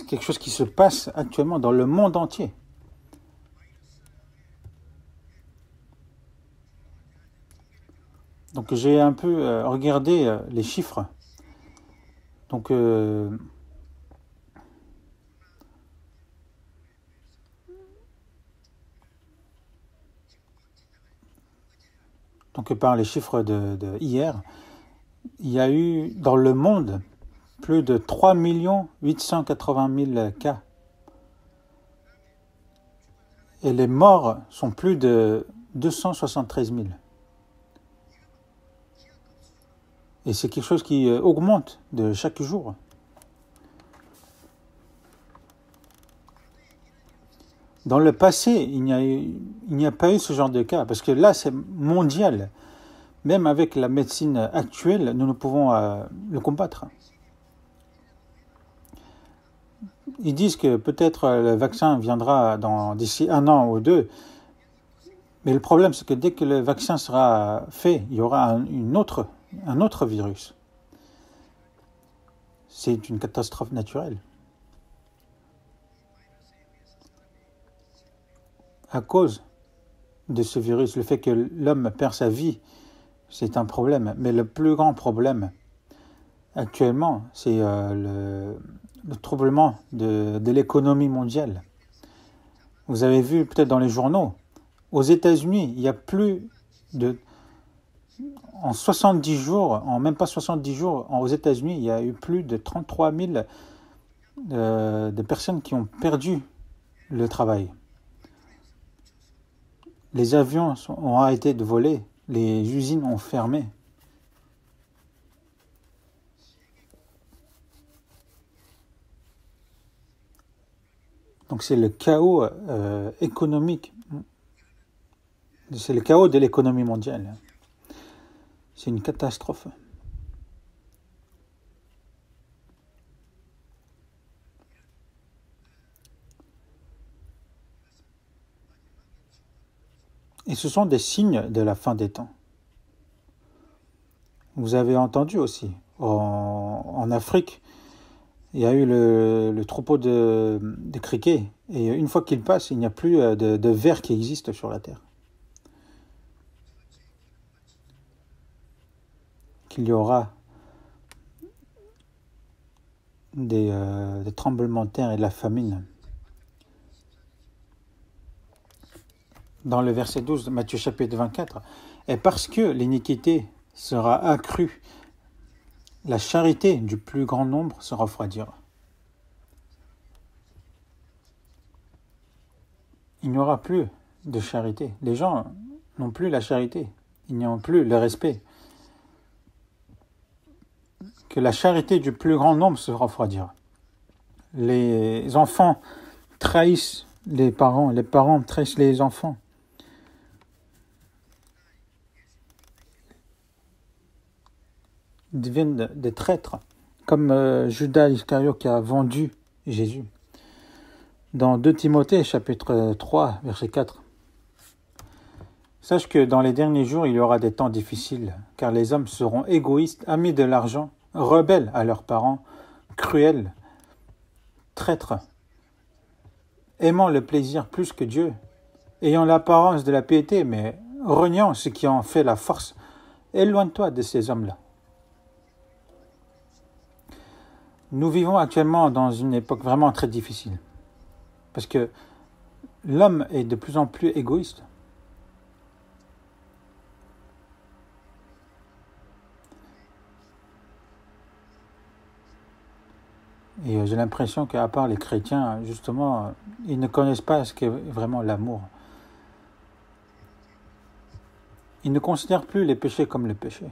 quelque chose qui se passe actuellement dans le monde entier. Donc j'ai un peu regardé les chiffres. Donc par les chiffres de hier, il y a eu dans le monde plus de 3 880 000 cas. Et les morts sont plus de 273 000. Et c'est quelque chose qui augmente de chaque jour. Dans le passé, il n'y a pas eu ce genre de cas, parce que là, c'est mondial. Même avec la médecine actuelle, nous ne pouvons le combattre. Ils disent que peut-être le vaccin viendra d'ici 1 an ou 2, mais le problème, c'est que dès que le vaccin sera fait, il y aura un autre virus. C'est une catastrophe naturelle. À cause de ce virus, le fait que l'homme perd sa vie, c'est un problème. Mais le plus grand problème actuellement, c'est le troublement de l'économie mondiale. Vous avez vu peut-être dans les journaux, aux États-Unis, il y a plus de... En 70 jours, en même pas 70 jours, aux États-Unis, il y a eu plus de 33 000 de personnes qui ont perdu le travail. Les avions ont arrêté de voler, les usines ont fermé. Donc c'est le chaos économique, c'est le chaos de l'économie mondiale. C'est une catastrophe. Et ce sont des signes de la fin des temps. Vous avez entendu aussi, en Afrique, il y a eu le troupeau de criquets, et une fois qu'ils passent, il n'y a plus de vers qui existent sur la terre. Qu'il y aura des tremblements de terre et de la famine. Dans le verset 12 de Matthieu chapitre 24, et parce que l'iniquité sera accrue, la charité du plus grand nombre se refroidira. Il n'y aura plus de charité. Les gens n'ont plus la charité. Ils n'ont plus le respect. Que la charité du plus grand nombre se refroidira. Les enfants trahissent les parents trahissent les enfants. Ils deviennent des traîtres, comme Judas Iscariote qui a vendu Jésus. Dans 2 Timothée, chapitre 3, verset 4. Sache que dans les derniers jours, il y aura des temps difficiles, car les hommes seront égoïstes, amis de l'argent, rebelles à leurs parents, cruels, traîtres, aimant le plaisir plus que Dieu, ayant l'apparence de la piété, mais reniant ce qui en fait la force. Éloigne-toi de ces hommes-là. Nous vivons actuellement dans une époque vraiment très difficile, parce que l'homme est de plus en plus égoïste. Et j'ai l'impression qu'à part les chrétiens, justement, ils ne connaissent pas ce qu'est vraiment l'amour. Ils ne considèrent plus les péchés comme les péchés.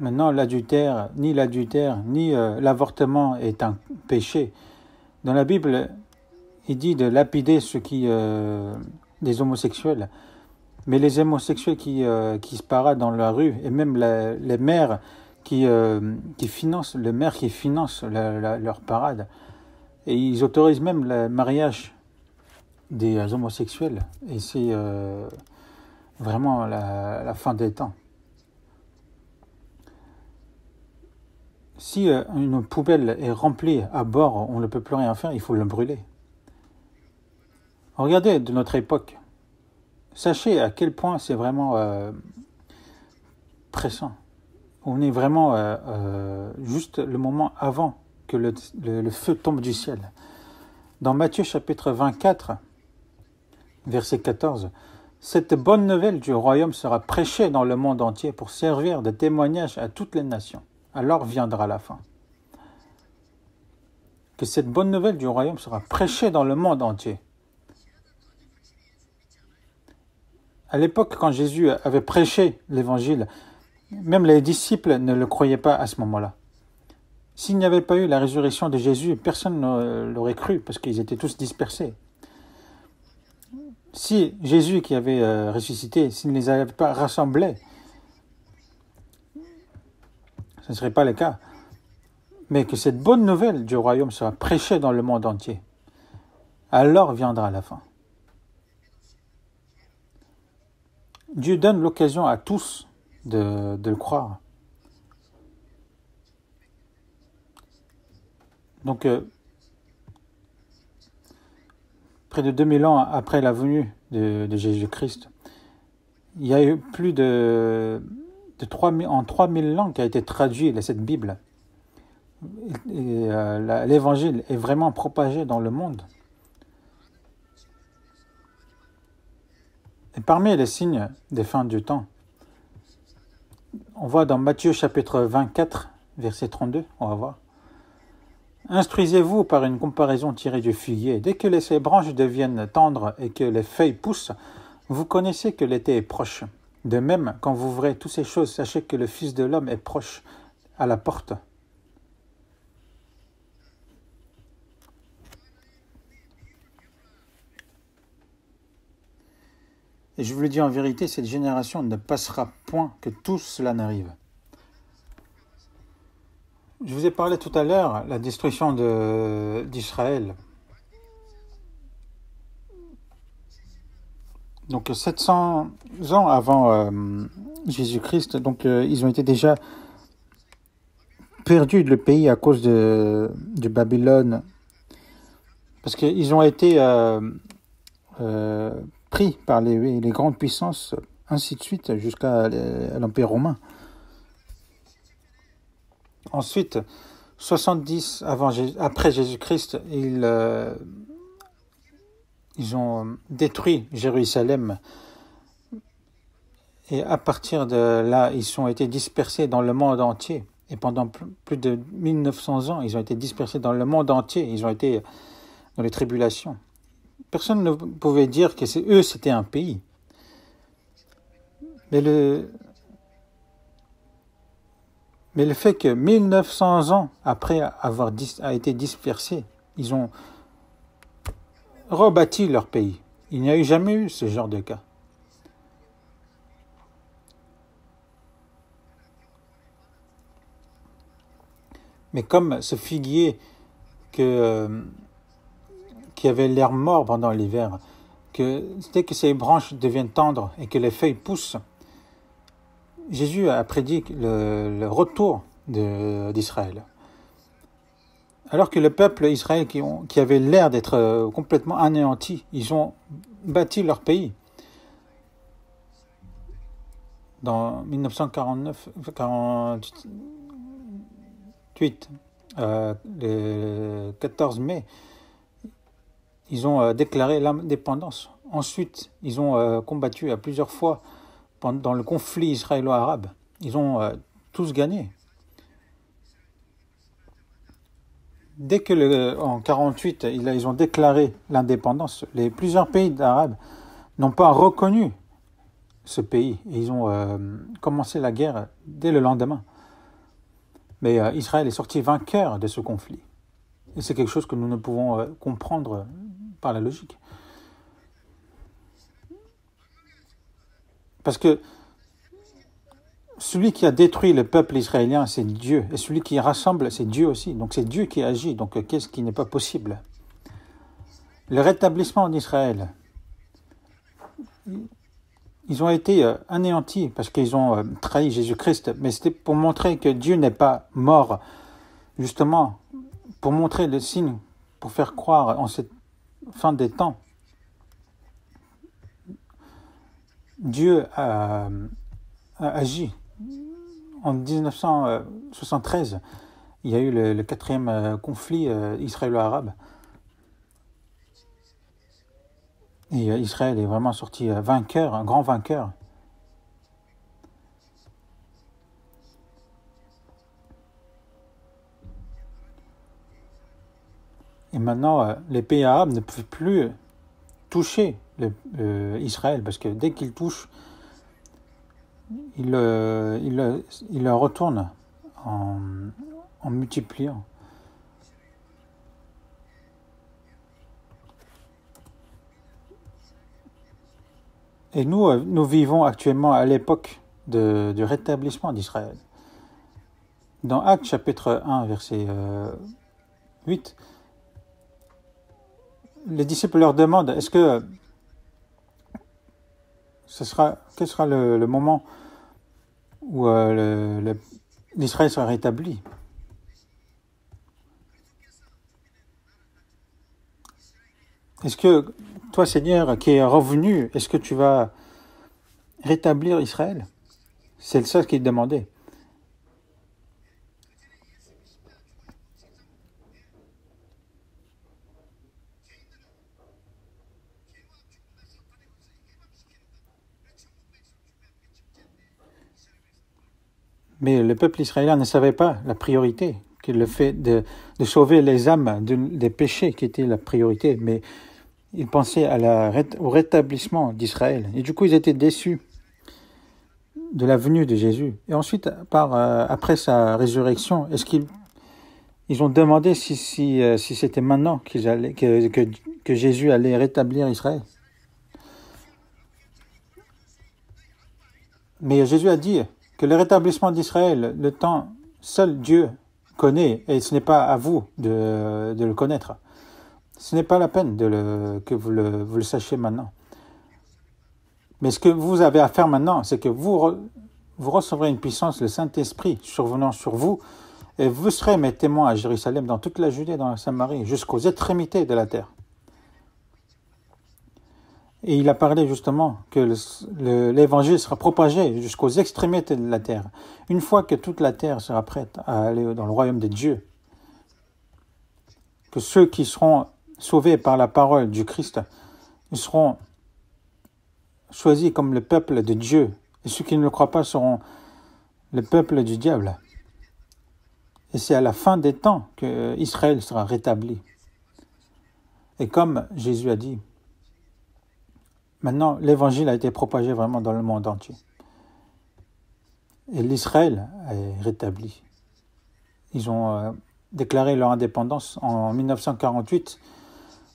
Maintenant, ni l'avortement est un péché, Dans la Bible, il dit de lapider des homosexuels. Mais les homosexuels qui se paradent dans la rue, et même les maires qui financent, le maire qui finance leur parade, et ils autorisent même le mariage des homosexuels. Et c'est vraiment la fin des temps. Si une poubelle est remplie à bord, on ne peut plus rien faire, il faut le brûler. Regardez de notre époque. Sachez à quel point c'est vraiment pressant. On est vraiment juste le moment avant que le feu tombe du ciel. Dans Matthieu chapitre 24, verset 14, « Cette bonne nouvelle du royaume sera prêchée dans le monde entier pour servir de témoignage à toutes les nations. Alors viendra la fin. » Que cette bonne nouvelle du royaume sera prêchée dans le monde entier. À l'époque, quand Jésus avait prêché l'évangile, même les disciples ne le croyaient pas à ce moment-là. S'il n'y avait pas eu la résurrection de Jésus, personne ne l'aurait cru parce qu'ils étaient tous dispersés. Si Jésus qui avait ressuscité, s'il ne les avait pas rassemblés, ce ne serait pas le cas. Mais que cette bonne nouvelle du royaume sera prêchée dans le monde entier. Alors viendra la fin. Dieu donne l'occasion à tous de le croire. Donc, près de 2000 ans après la venue de Jésus-Christ, il y a eu plus en 3000 langues qui a été traduit cette Bible. Et l'évangile est vraiment propagé dans le monde. Et parmi les signes des fins du temps, on voit dans Matthieu chapitre 24, verset 32, on va voir. « Instruisez-vous par une comparaison tirée du figuier. Dès que ses branches deviennent tendres et que les feuilles poussent, vous connaissez que l'été est proche. De même, quand vous verrez toutes ces choses, sachez que le Fils de l'homme est proche, à la porte. » Et je vous le dis en vérité, cette génération ne passera point que tout cela n'arrive. Je vous ai parlé tout à l'heure, la destruction d'Israël. Donc 700 ans avant Jésus-Christ, donc ils ont été déjà perdus le pays à cause de Babylone. Parce qu'ils ont été pris par les grandes puissances, ainsi de suite, jusqu'à l'Empire romain. Ensuite, 70 après Jésus-Christ, ils ont détruit Jérusalem. Et à partir de là, ils ont été dispersés dans le monde entier. Et pendant plus de 1900 ans, ils ont été dispersés dans le monde entier. Ils ont été dans les tribulations. Personne ne pouvait dire que c'était un pays. Mais le fait que 1900 ans après avoir été dispersés, ils ont rebâti leur pays. Il n'y a jamais eu ce genre de cas. Mais comme ce figuier qui avait l'air mort pendant l'hiver, que dès que ses branches deviennent tendres et que les feuilles poussent, Jésus a prédit le retour d'Israël. Alors que le peuple Israël qui avait l'air d'être complètement anéanti, ils ont bâti leur pays. Dans 1948, le 14 mai, ils ont déclaré l'indépendance. Ensuite, ils ont combattu à plusieurs fois dans le conflit israélo-arabe. Ils ont tous gagné. Dès que en 1948, ils ont déclaré l'indépendance, plusieurs pays arabes n'ont pas reconnu ce pays. Et ils ont commencé la guerre dès le lendemain. Mais Israël est sorti vainqueur de ce conflit. Et c'est quelque chose que nous ne pouvons comprendre par la logique. Parce que celui qui a détruit le peuple israélien, c'est Dieu. Et celui qui rassemble, c'est Dieu aussi. Donc c'est Dieu qui agit. Donc qu'est-ce qui n'est pas possible? Le rétablissement d'Israël, ils ont été anéantis parce qu'ils ont trahi Jésus-Christ. Mais c'était pour montrer que Dieu n'est pas mort, justement, pour montrer le signe, pour faire croire en cette fin des temps. Dieu a agi. En 1973, il y a eu le quatrième conflit israélo-arabe. Et Israël est vraiment sorti vainqueur, un grand vainqueur. Et maintenant, les pays arabes ne peuvent plus toucher Israël, parce que dès qu'ils touchent, ils le retournent en multipliant. Et nous vivons actuellement à l'époque du rétablissement d'Israël. Dans Actes chapitre 1, verset 8, les disciples leur demandent, est-ce que quel sera le moment où l'Israël sera rétabli? Est-ce que toi, Seigneur, qui es revenu, est-ce que tu vas rétablir Israël? C'est ça qu'il demandait. Mais le peuple israélien ne savait pas la priorité, que le fait de sauver les âmes des péchés qui était la priorité, mais ils pensaient au rétablissement d'Israël. Et du coup, ils étaient déçus de la venue de Jésus. Et ensuite, après sa résurrection, est-ce qu'ils ont demandé si c'était maintenant que Jésus allait rétablir Israël? Mais Jésus a dit que le rétablissement d'Israël, le temps, seul Dieu connaît, et ce n'est pas à vous de le connaître. Ce n'est pas la peine que vous le sachiez maintenant. Mais ce que vous avez à faire maintenant, c'est que vous recevrez une puissance, le Saint-Esprit survenant sur vous, et vous serez mes témoins à Jérusalem, dans toute la Judée, dans la Samarie, jusqu'aux extrémités de la terre. Et il a parlé justement que l'évangile sera propagé jusqu'aux extrémités de la terre. Une fois que toute la terre sera prête à aller dans le royaume de Dieu, que ceux qui seront sauvés par la parole du Christ, ils seront choisis comme le peuple de Dieu. Et ceux qui ne le croient pas seront le peuple du diable. Et c'est à la fin des temps que Israël sera rétabli. Et comme Jésus a dit, maintenant, l'évangile a été propagé vraiment dans le monde entier. Et l'Israël est rétabli. Ils ont déclaré leur indépendance en 1948.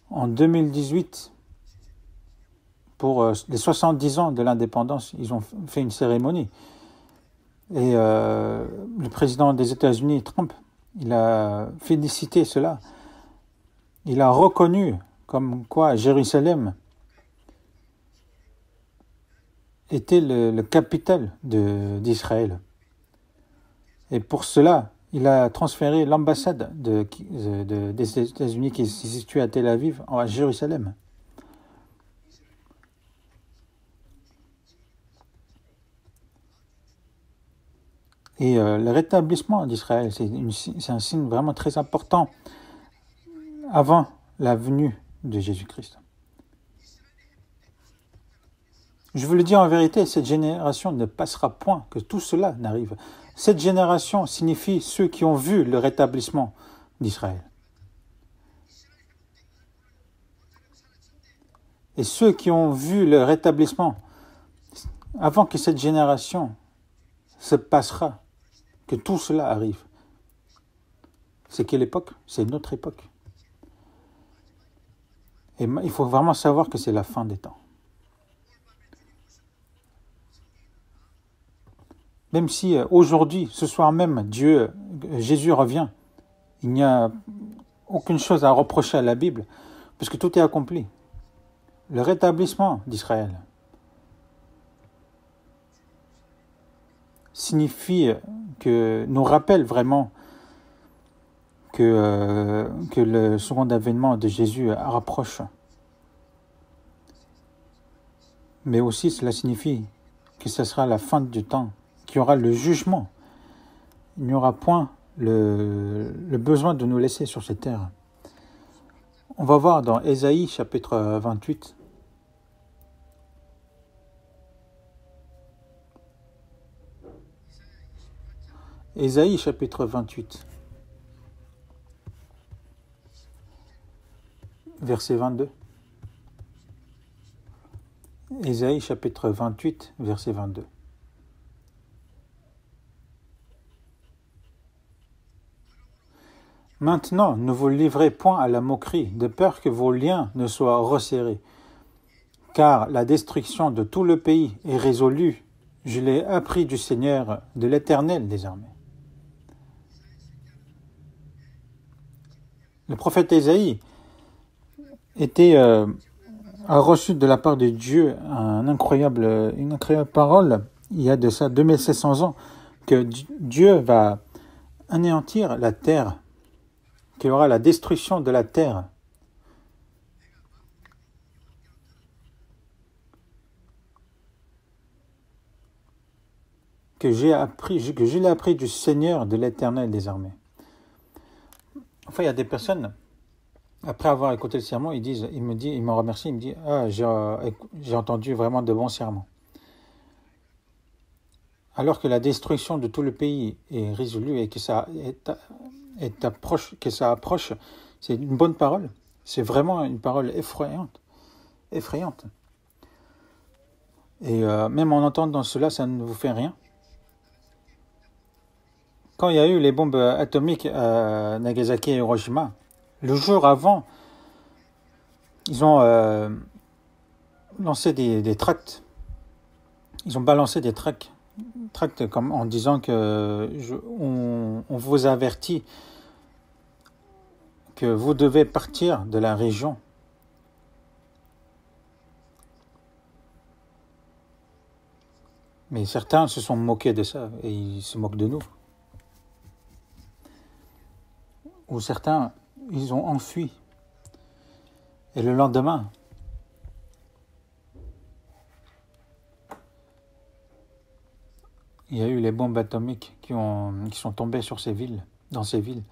En 2018, pour les 70 ans de l'indépendance, ils ont fait une cérémonie. Et le président des États-Unis, Trump, il a félicité cela. Il a reconnu comme quoi Jérusalem était le capital d'Israël. Et pour cela, il a transféré l'ambassade des États-Unis qui est située à Tel Aviv à Jérusalem. Et le rétablissement d'Israël, c'est un signe vraiment très important avant la venue de Jésus-Christ. Je vous le dis en vérité, cette génération ne passera point que tout cela n'arrive. Cette génération signifie ceux qui ont vu le rétablissement d'Israël. Et ceux qui ont vu le rétablissement, avant que cette génération se passera, que tout cela arrive. C'est quelle époque? C'est notre époque. Et il faut vraiment savoir que c'est la fin des temps. Même si aujourd'hui, ce soir même, Jésus revient, il n'y a aucune chose à reprocher à la Bible, parce que tout est accompli. Le rétablissement d'Israël signifie nous rappelle vraiment que le second avènement de Jésus rapproche. Mais aussi cela signifie que ce sera la fin du temps, qu'il y aura le jugement. Il n'y aura point le besoin de nous laisser sur cette terre. On va voir dans Ésaïe chapitre 28. Ésaïe chapitre 28. Verset 22. Ésaïe chapitre 28, verset 22. Maintenant, ne vous livrez point à la moquerie, de peur que vos liens ne soient resserrés. Car la destruction de tout le pays est résolue. Je l'ai appris du Seigneur, de l'Éternel des armées. Le prophète Ésaïe a reçu de la part de Dieu une incroyable parole, il y a de ça 2700 ans, que Dieu va anéantir la terre, qu'il y aura la destruction de la terre. Que je l'ai appris du Seigneur, de l'Éternel des armées. Enfin, il y a des personnes, après avoir écouté le sermon, ils me remercient, ils me disent « Ah, j'ai entendu vraiment de bons sermons. » Alors que la destruction de tout le pays est résolue et que ça approche, c'est une bonne parole. C'est vraiment une parole effrayante. Et même en entendant cela, ça ne vous fait rien. Quand il y a eu les bombes atomiques à Nagasaki et Hiroshima, le jour avant, ils ont lancé des tracts. Ils ont balancé des tracts comme en disant que on vous avertit que vous devez partir de la région. Mais certains se sont moqués de ça et ils se moquent de nous. Ou certains, ils ont enfui. Et le lendemain, il y a eu les bombes atomiques qui sont tombées sur dans ces villes.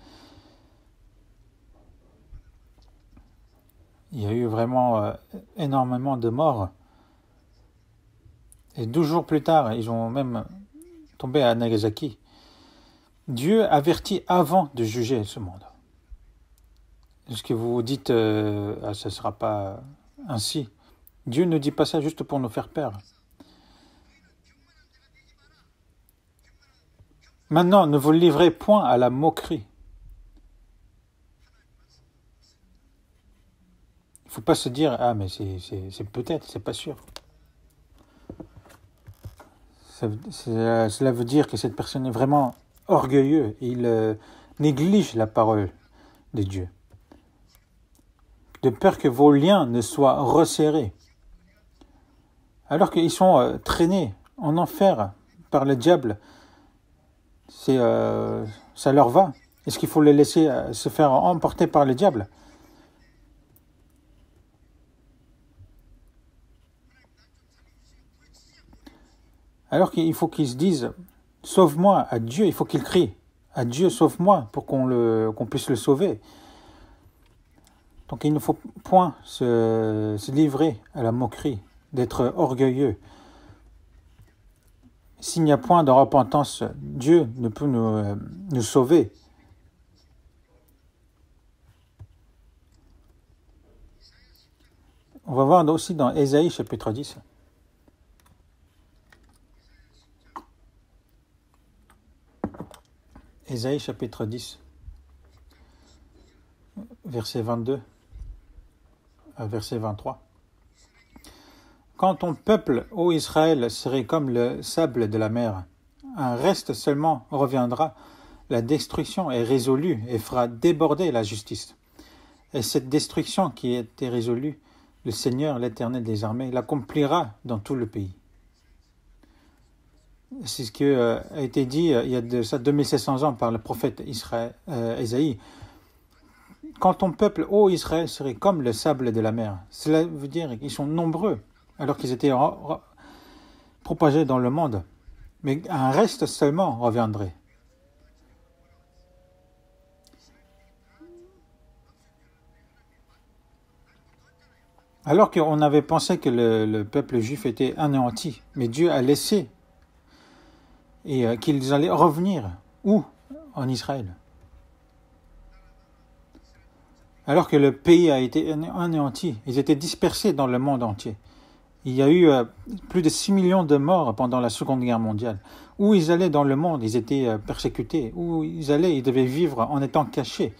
Il y a eu vraiment énormément de morts. Et 12 jours plus tard, ils ont même tombé à Nagasaki. Dieu avertit avant de juger ce monde. Est-ce que vous vous dites, ce ne sera pas ainsi? Dieu ne dit pas ça juste pour nous faire peur. Maintenant, ne vous livrez point à la moquerie. Il ne faut pas se dire, ah mais c'est peut-être, c'est pas sûr. Cela veut dire que cette personne est vraiment orgueilleux. Il néglige la parole de Dieu. De peur que vos liens ne soient resserrés. Alors qu'ils sont traînés en enfer par le diable, ça leur va. Est-ce qu'il faut les laisser se faire emporter par le diable? Alors qu'il faut qu'ils se disent « Sauve-moi » à Dieu, il faut qu'ils crient « À Dieu, sauve-moi » pour qu'on puisse le sauver. Donc il ne faut point se livrer à la moquerie, d'être orgueilleux. S'il n'y a point de repentance, Dieu ne peut nous sauver. On va voir aussi dans Ésaïe chapitre 10. Ésaïe chapitre 10. verset 22 à verset 23. Quand ton peuple, ô Israël, serait comme le sable de la mer, un reste seulement reviendra, la destruction est résolue et fera déborder la justice. Et cette destruction qui était résolue, le Seigneur, l'Éternel des armées, l'accomplira dans tout le pays. C'est ce qui a été dit il y a de ça 2700 ans par le prophète Ésaïe. Quand ton peuple, ô Israël, serait comme le sable de la mer, cela veut dire qu'ils sont nombreux, alors qu'ils étaient propagés dans le monde. Mais un reste seulement reviendrait. Alors qu'on avait pensé que le peuple juif était anéanti, mais Dieu a laissé et qu'ils allaient revenir. Où? En Israël. Alors que le pays a été anéanti, ils étaient dispersés dans le monde entier. Il y a eu plus de 6 millions de morts pendant la Seconde Guerre mondiale. Où ils allaient dans le monde, ils étaient persécutés. Où ils allaient, ils devaient vivre en étant cachés.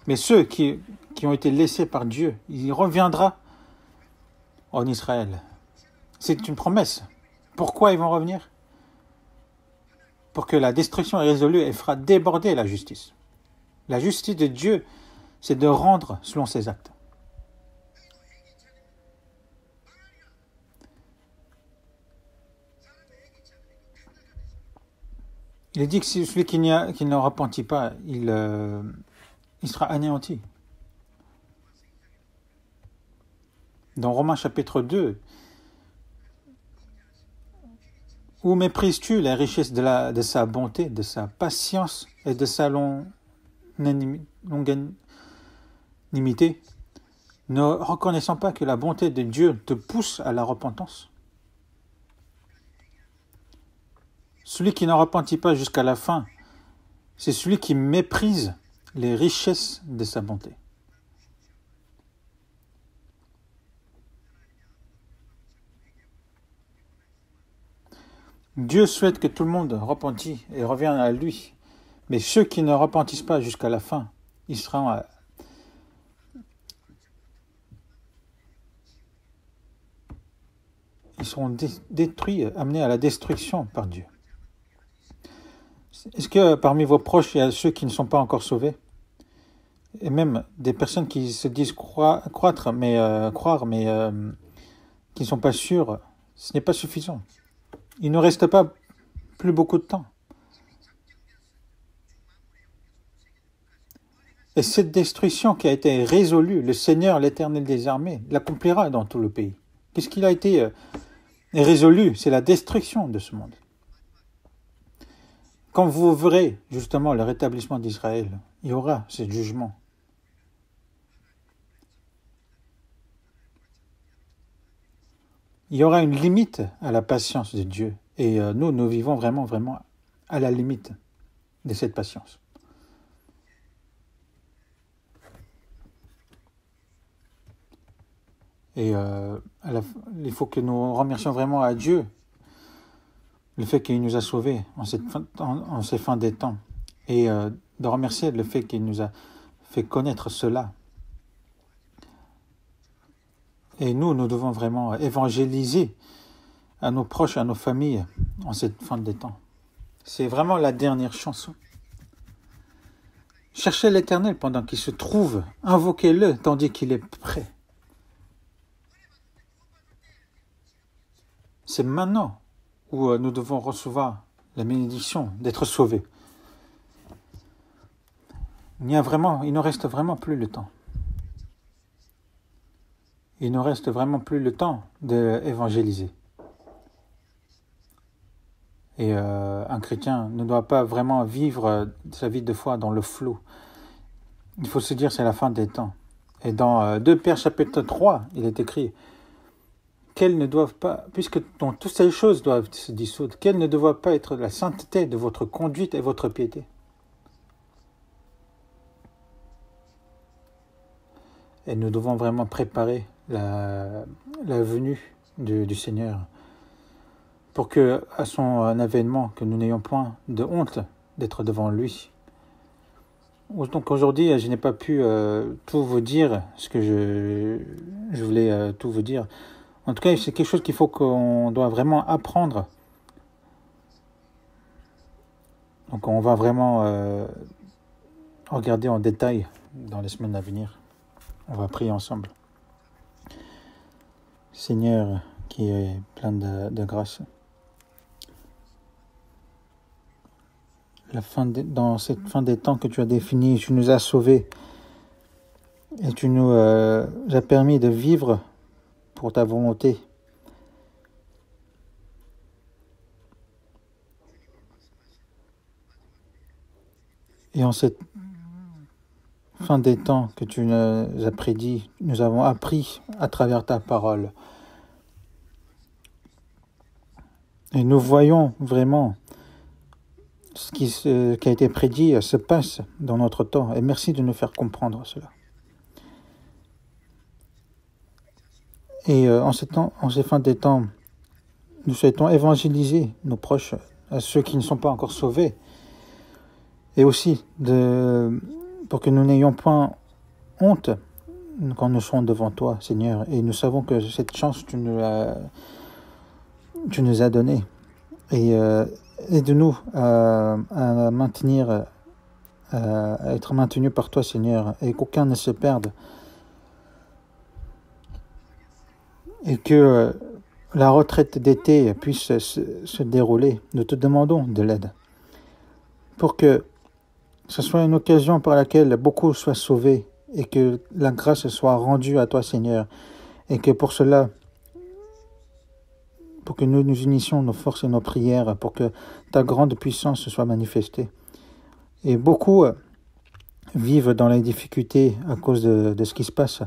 Mais ceux qui ont été laissés par Dieu, il reviendra en Israël. C'est une promesse. Pourquoi ils vont revenir? Pour que la destruction est résolue et fera déborder la justice. La justice de Dieu, c'est de rendre selon ses actes. Il est dit que si celui qui ne repentit pas, il sera anéanti. Dans Romains chapitre 2, où méprises-tu les richesses de sa bonté, de sa patience et de sa longanimité, ne reconnaissant pas que la bonté de Dieu te pousse à la repentance? Celui qui ne repentit pas jusqu'à la fin, c'est celui qui méprise les richesses de sa bonté. Dieu souhaite que tout le monde repentisse et revienne à lui. Mais ceux qui ne repentissent pas jusqu'à la fin, ils seront détruits, amenés à la destruction par Dieu. Est-ce que parmi vos proches, il y a ceux qui ne sont pas encore sauvés? Et même des personnes qui se disent croire, mais qui ne sont pas sûres, ce n'est pas suffisant. Il ne reste pas plus beaucoup de temps. Et cette destruction qui a été résolue, le Seigneur, l'Éternel des armées, l'accomplira dans tout le pays. Qu'est-ce qu'il a été résolu? C'est la destruction de ce monde. Quand vous verrez justement le rétablissement d'Israël, il y aura ce jugement. Il y aura une limite à la patience de Dieu. Et nous vivons vraiment à la limite de cette patience. Et il faut que nous remercions vraiment à Dieu le fait qu'il nous a sauvés en ces fins des temps. Et de remercier le fait qu'il nous a fait connaître cela. Et nous devons vraiment évangéliser à nos proches, à nos familles, en cette fin des temps. C'est vraiment la dernière chanson. Cherchez l'Éternel pendant qu'il se trouve, invoquez-le tandis qu'il est prêt. C'est maintenant où nous devons recevoir la bénédiction d'être sauvés. Il ne reste vraiment plus le temps. Il ne reste vraiment plus le temps d'évangéliser. Et un chrétien ne doit pas vraiment vivre sa vie de foi dans le flou. Il faut se dire c'est la fin des temps. Et dans 2 Pierre chapitre 3, il est écrit qu'elles ne doivent pas, puisque dans toutes ces choses doivent se dissoudre, qu'elles ne doivent pas être la sainteté de votre conduite et votre piété. Et nous devons vraiment préparer la venue du Seigneur pour que, à son avènement, que nous n'ayons point de honte d'être devant lui. Donc aujourd'hui, je n'ai pas pu tout vous dire, ce que je voulais tout vous dire. En tout cas, c'est quelque chose qu'il faut qu'on doit vraiment apprendre. Donc on va vraiment regarder en détail dans les semaines à venir. On va prier ensemble. Seigneur, qui est plein de grâce, dans cette fin des temps que tu as définie, tu nous as sauvés et tu nous as permis de vivre pour ta volonté. Et en cette fin des temps que tu nous as prédit, nous avons appris à travers ta parole. Et nous voyons vraiment ce qui a été prédit se passe dans notre temps. Et merci de nous faire comprendre cela. Et en ces fins des temps, nous souhaitons évangéliser nos proches, à ceux qui ne sont pas encore sauvés. Et aussi pour que nous n'ayons point honte quand nous serons devant toi, Seigneur. Et nous savons que cette chance, tu nous as donnée. Et aide-nous à maintenir, à être maintenus par toi, Seigneur, et qu'aucun ne se perde. Et que la retraite d'été puisse se dérouler. Nous te demandons de l'aide pour que ce soit une occasion par laquelle beaucoup soient sauvés et que la grâce soit rendue à toi, Seigneur, et que pour cela, pour que nous nous unissions nos forces et nos prières, pour que ta grande puissance soit manifestée. Et beaucoup vivent dans les difficultés à cause de ce qui se passe.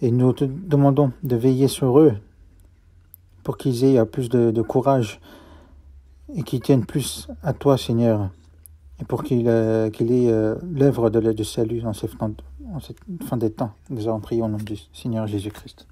Et nous te demandons de veiller sur eux pour qu'ils aient plus de courage et qu'ils tiennent plus à toi, Seigneur, et pour qu'il ait l'œuvre de salut en cette fin des temps. Nous avons prié au nom du Seigneur Jésus-Christ.